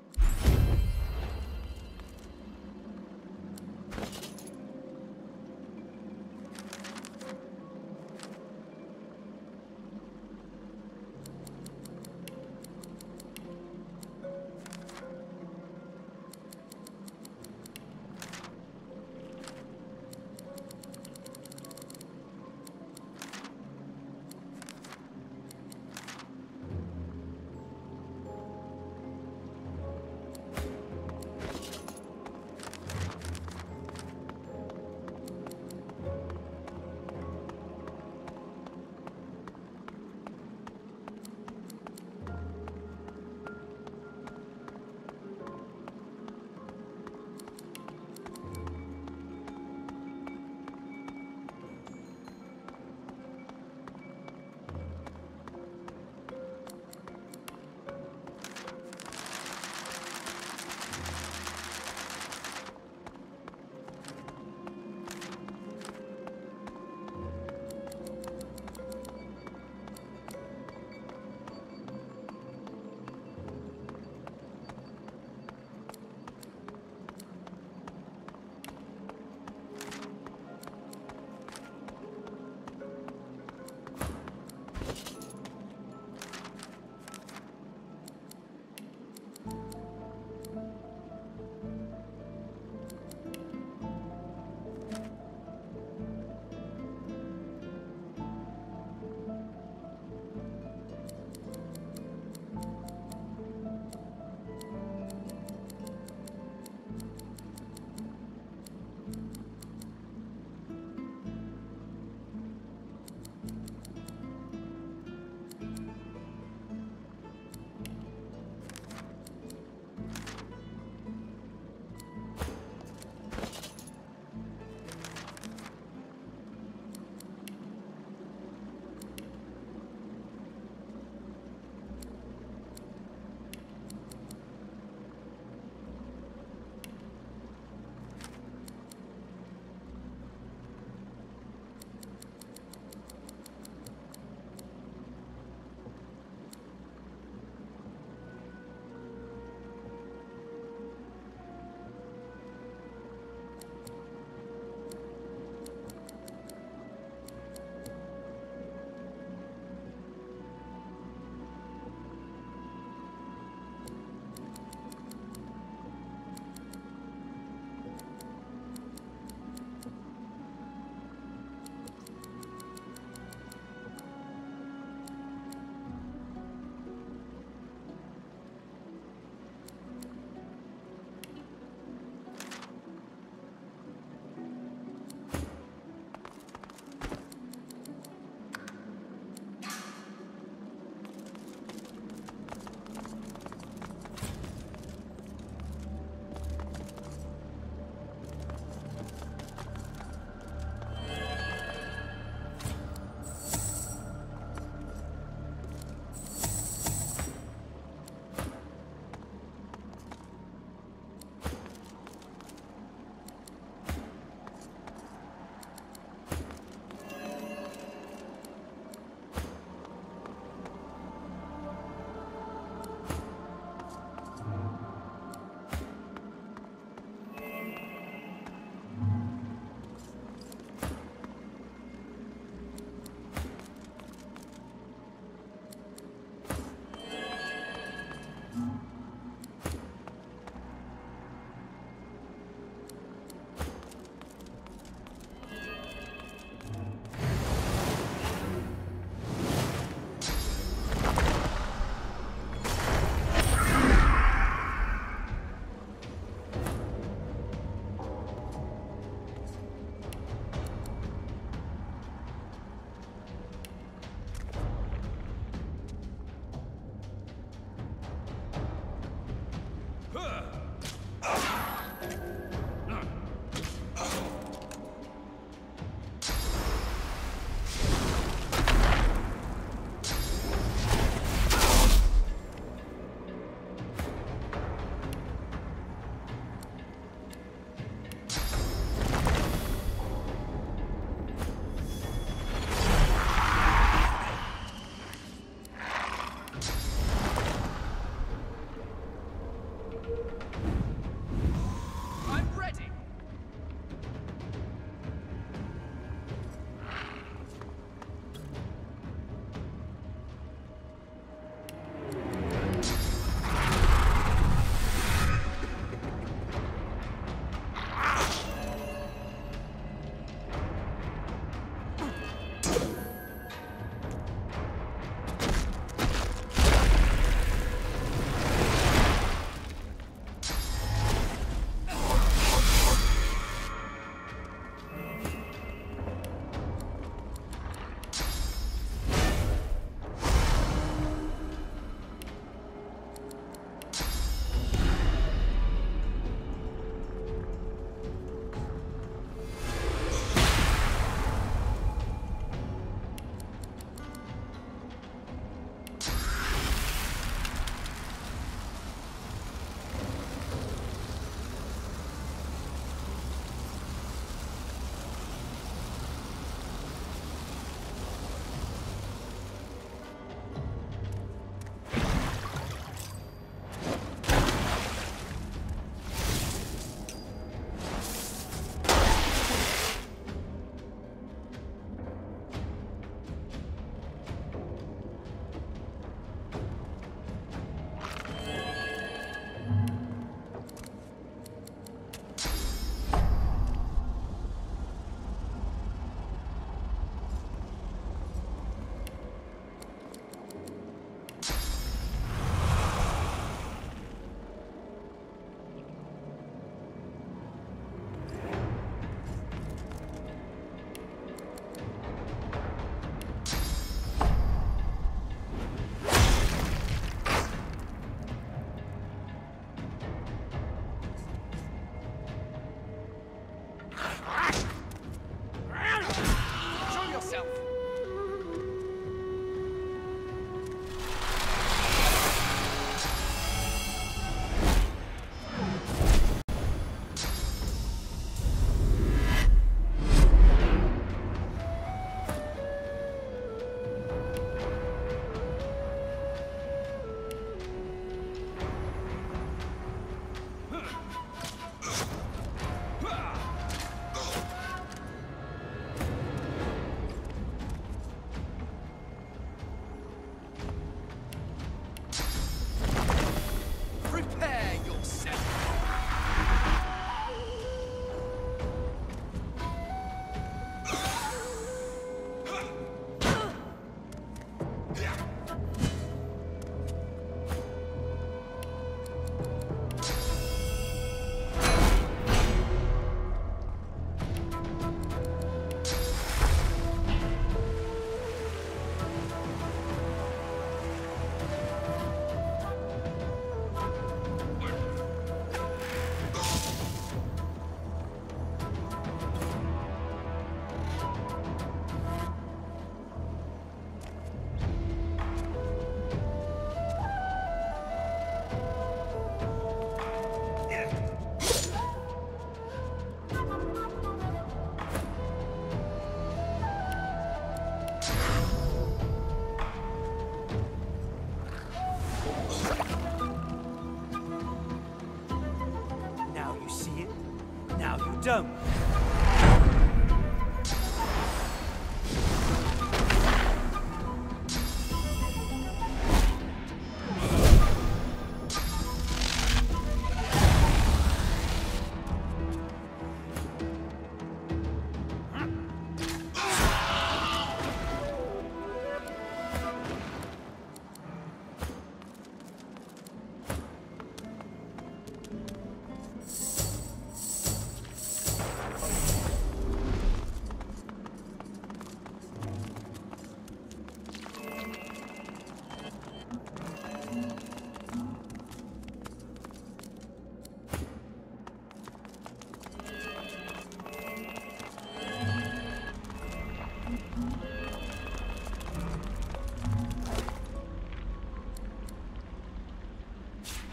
don't.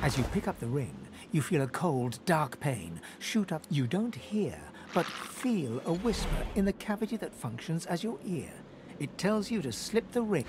As you pick up the ring, you feel a cold, dark pain shoot up. You don't hear, but feel a whisper in the cavity that functions as your ear. It tells you to slip the ring.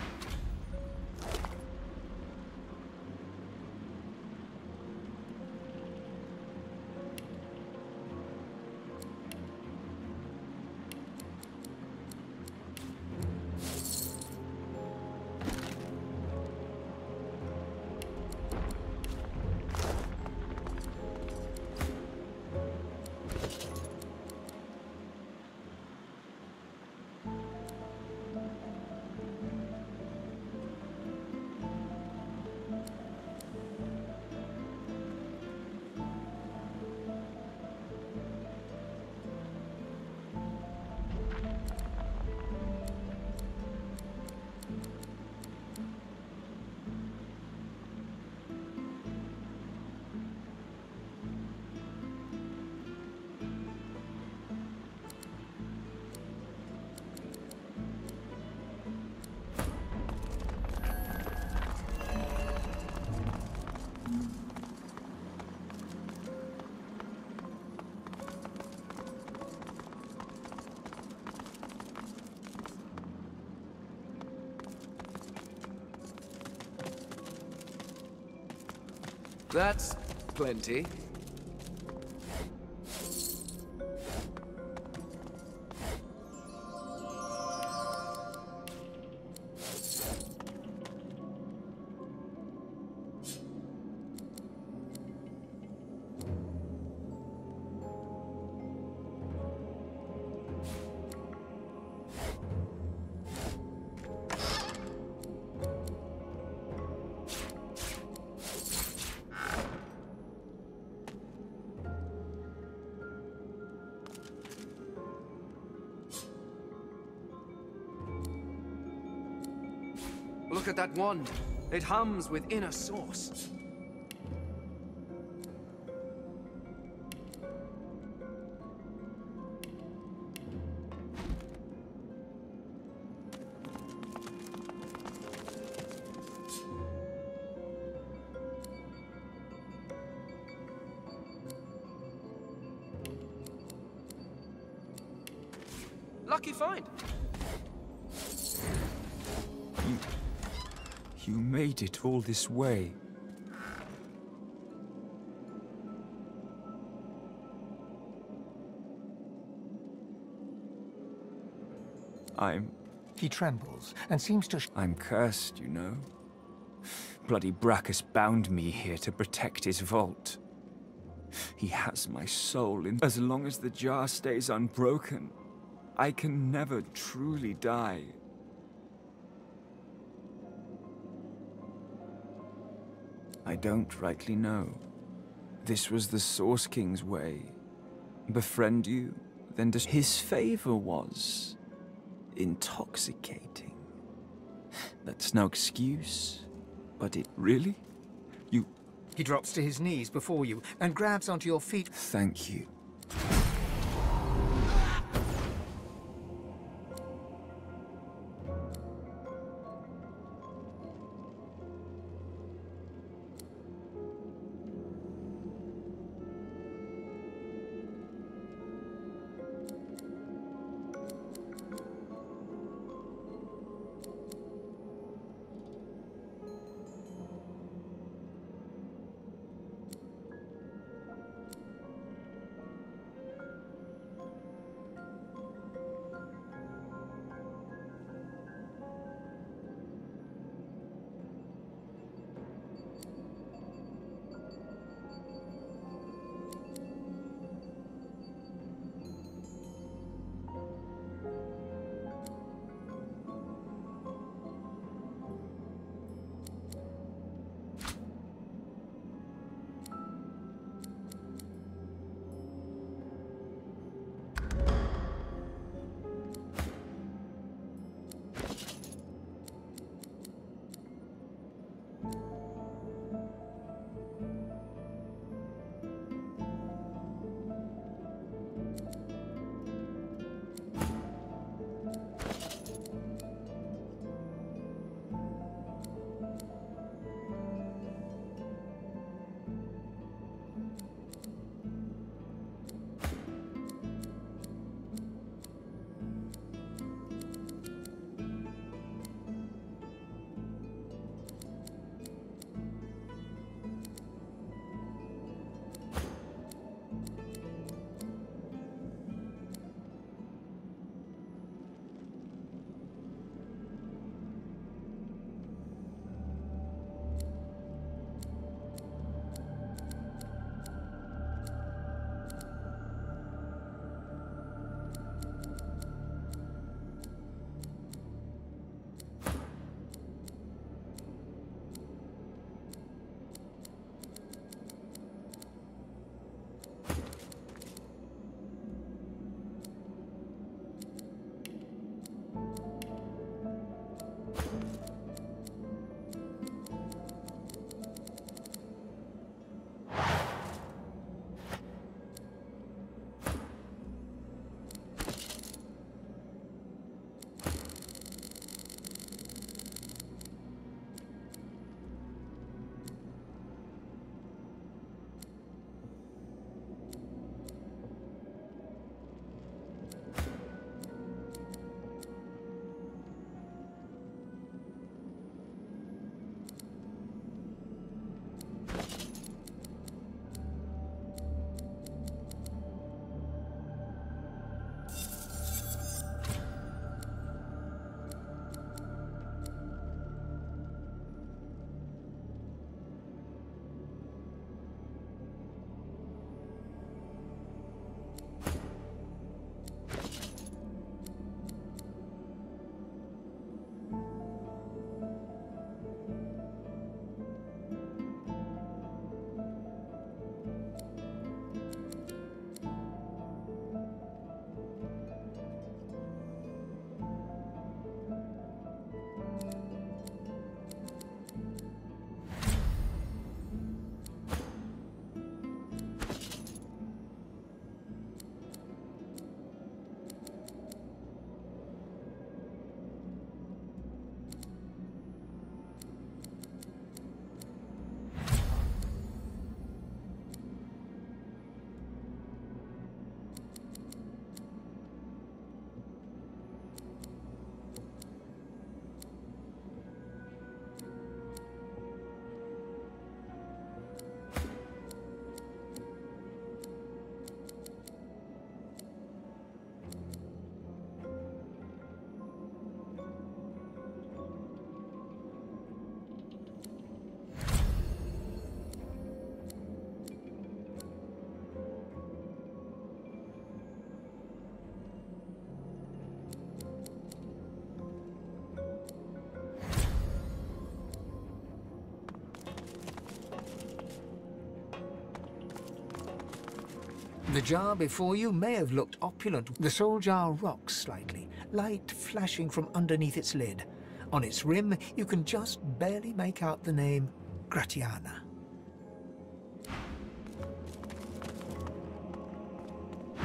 That's plenty. Look at that wand. It hums with inner source. Lucky find. You made it all this way. He trembles and seems to... I'm cursed, you know. Bloody Brachus bound me here to protect his vault. He has my soul in... As long as the jar stays unbroken, I can never truly die. I don't rightly know. This was the Source King's way. Befriend you, then his favor was intoxicating. That's no excuse, but it really? He drops to his knees before you and grabs onto your feet. Thank you. The jar before you may have looked opulent. The soul jar rocks slightly, light flashing from underneath its lid. On its rim, you can just barely make out the name Gratiana.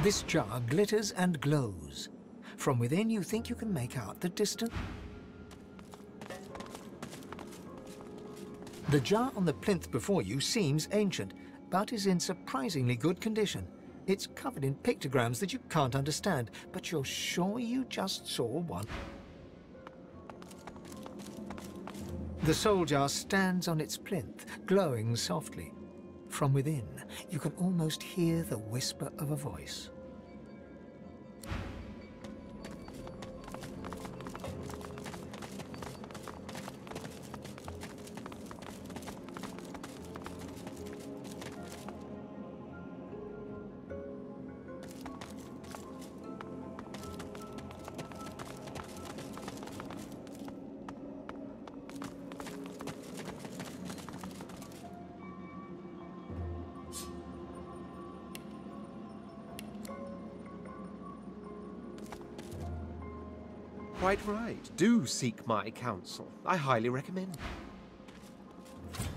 This jar glitters and glows. From within, you think you can make out the distant... The jar on the plinth before you seems ancient, but is in surprisingly good condition. It's covered in pictograms that you can't understand, but you're sure you just saw one. The soul jar stands on its plinth, glowing softly. From within, you can almost hear the whisper of a voice. Quite right. Do seek my counsel. I highly recommend it.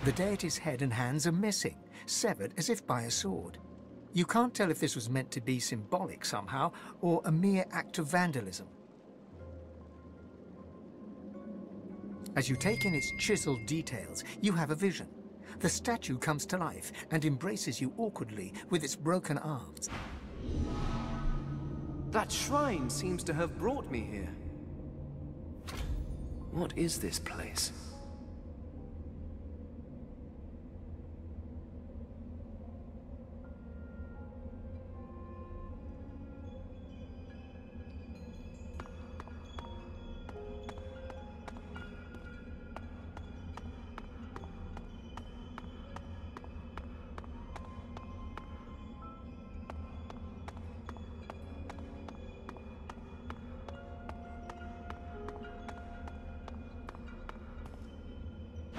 The deity's head and hands are missing, severed as if by a sword. You can't tell if this was meant to be symbolic somehow, or a mere act of vandalism. As you take in its chiseled details, you have a vision. The statue comes to life and embraces you awkwardly with its broken arms. That shrine seems to have brought me here. What is this place?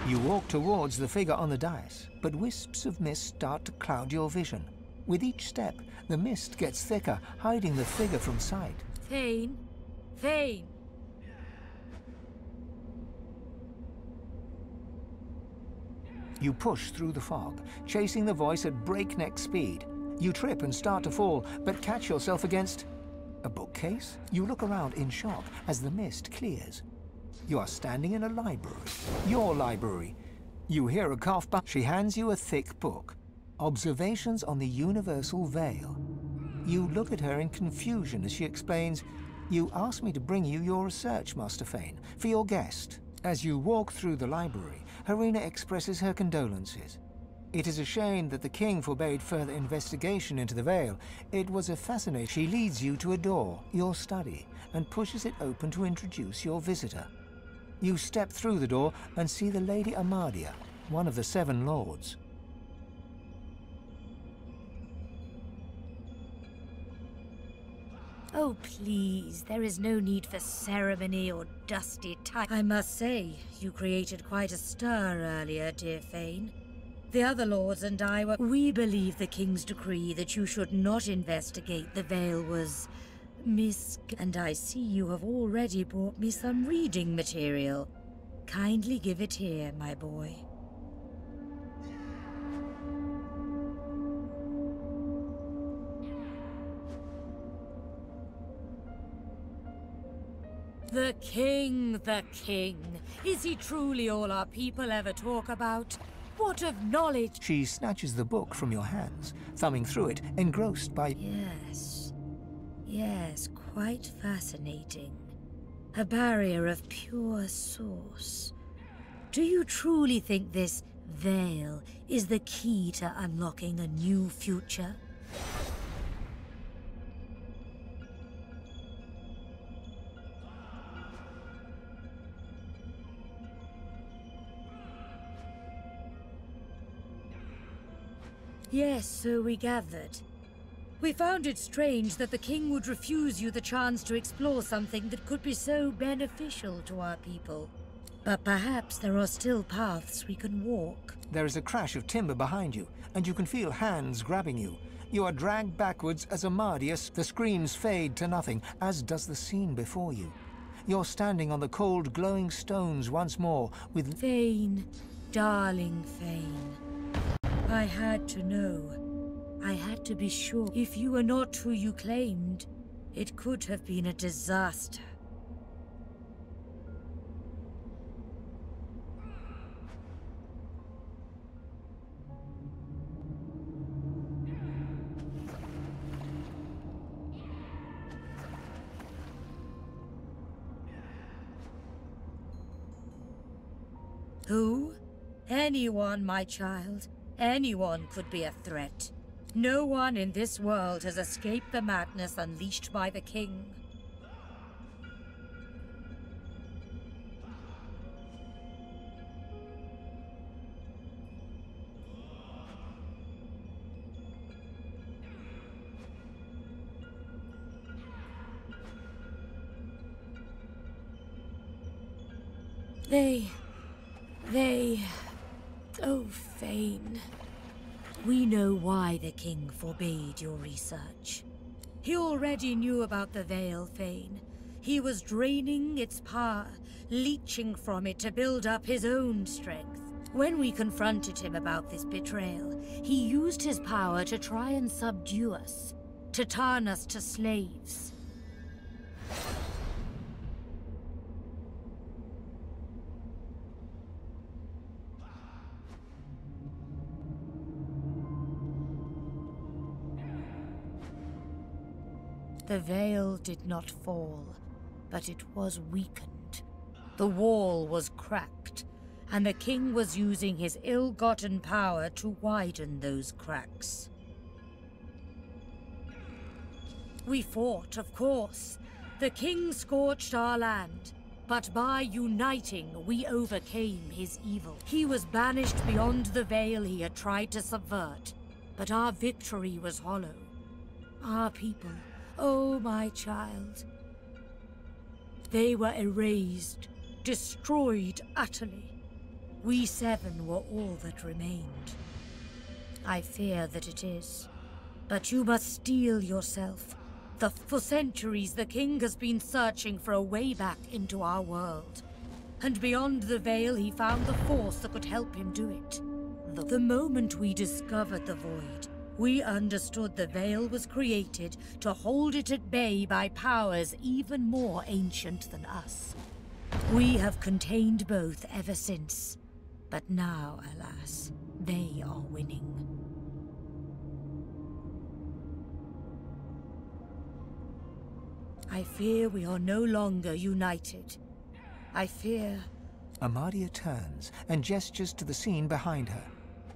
You walk towards the figure on the dais, but wisps of mist start to cloud your vision. With each step, the mist gets thicker, hiding the figure from sight. Thane? Thane! You push through the fog, chasing the voice at breakneck speed. You trip and start to fall, but catch yourself against a bookcase. You look around in shock as the mist clears. You are standing in a library. Your library. You hear a cough, but she hands you a thick book. Observations on the Universal Veil. You look at her in confusion as she explains, "You asked me to bring you your research, Master Fane, for your guest." As you walk through the library, Harina expresses her condolences. It is a shame that the king forbade further investigation into the veil. It was a fascination. She leads you to a door, your study, and pushes it open to introduce your visitor. You step through the door and see the Lady Amadia, one of the 7 lords. Oh, please, there is no need for ceremony or dusty tie. I must say, you created quite a stir earlier, dear Fane. The other lords and I were... We believe the king's decree that you should not investigate the veil was... And I see you have already brought me some reading material. Kindly give it here, my boy. The king, the king. Is he truly all our people ever talk about? What of knowledge? She snatches the book from your hands, thumbing through it, engrossed by... Yes, quite fascinating. A barrier of pure source. Do you truly think this veil is the key to unlocking a new future? Yes, so we gathered. We found it strange that the king would refuse you the chance to explore something that could be so beneficial to our people. But perhaps there are still paths we can walk. There is a crash of timber behind you, and you can feel hands grabbing you. You are dragged backwards as Amadeus. The screams fade to nothing, as does the scene before you. You're standing on the cold, glowing stones once more with... Fane, darling Fane. I had to know. I had to be sure. If you were not who you claimed, it could have been a disaster. Who? Anyone, my child. Anyone could be a threat. No one in this world has escaped the madness unleashed by the king. Oh, Fane. We know why the king forbade your research. He already knew about the Veil, Fane. He was draining its power, leeching from it to build up his own strength. When we confronted him about this betrayal, he used his power to try and subdue us, to turn us to slaves. The veil did not fall, but it was weakened. The wall was cracked, and the king was using his ill-gotten power to widen those cracks. We fought, of course. The king scorched our land, but by uniting, we overcame his evil. He was banished beyond the veil he had tried to subvert, but our victory was hollow. Our people, oh, my child. They were erased, destroyed utterly. We seven were all that remained. I fear that it is. But you must steel yourself. For centuries, the king has been searching for a way back into our world. And beyond the veil, he found the force that could help him do it. The moment we discovered the void, we understood the veil was created to hold it at bay by powers even more ancient than us. We have contained both ever since, but now, alas, they are winning. I fear we are no longer united. I fear... Amadia turns and gestures to the scene behind her.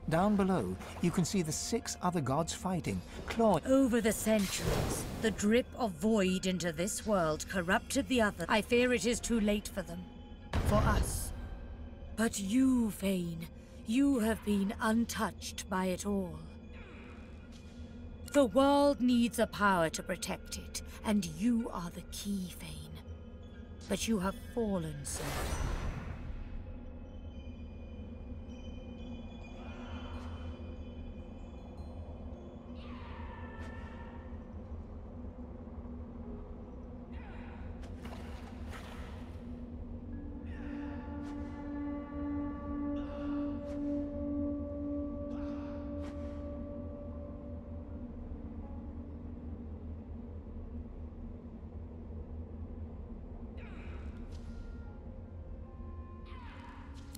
Down below, you can see the 6 other gods fighting, clawing... Over the centuries, the drip of void into this world corrupted the other. I fear it is too late for them. For us. But you, Fane, you have been untouched by it all. The world needs a power to protect it, and you are the key, Fane. But you have fallen so far.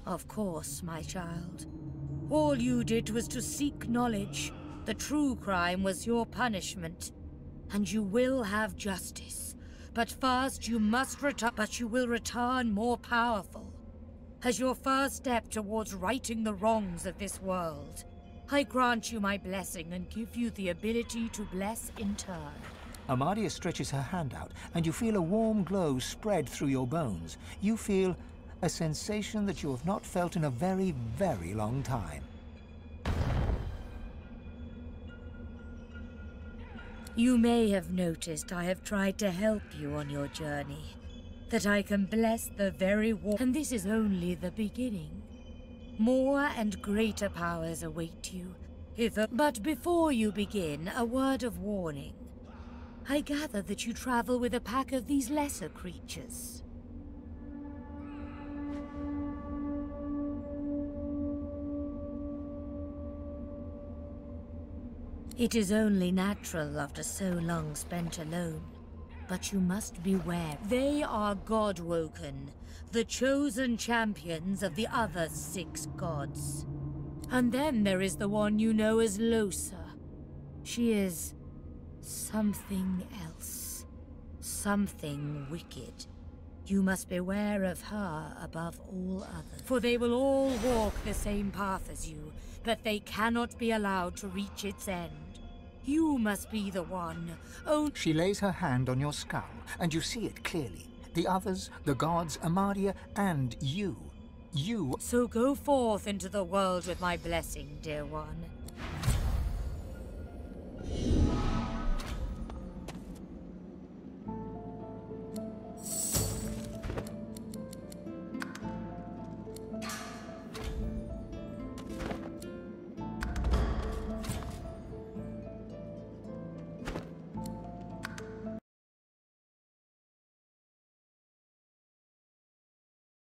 Of course, my child. All you did was to seek knowledge. The true crime was your punishment. And you will have justice. But first you must return, but you will return more powerful. As your first step towards righting the wrongs of this world, I grant you my blessing and give you the ability to bless in turn. Amadia stretches her hand out, and you feel a warm glow spread through your bones. You feel a sensation that you have not felt in a very, very long time. You may have noticed I have tried to help you on your journey. that I can bless the very war. And this is only the beginning. More and greater powers await you. But before you begin, a word of warning. I gather that you travel with a pack of these lesser creatures. It is only natural after so long spent alone. But you must beware. They are God-woken, the chosen champions of the other 6 gods. And then there is the one you know as Losa. She is something else. Something wicked. You must beware of her above all others. For they will all walk the same path as you, but they cannot be allowed to reach its end. You must be the one. Oh. She lays her hand on your skull, and you see it clearly. The others, the gods, Amadia, and you. You. So go forth into the world with my blessing, dear one.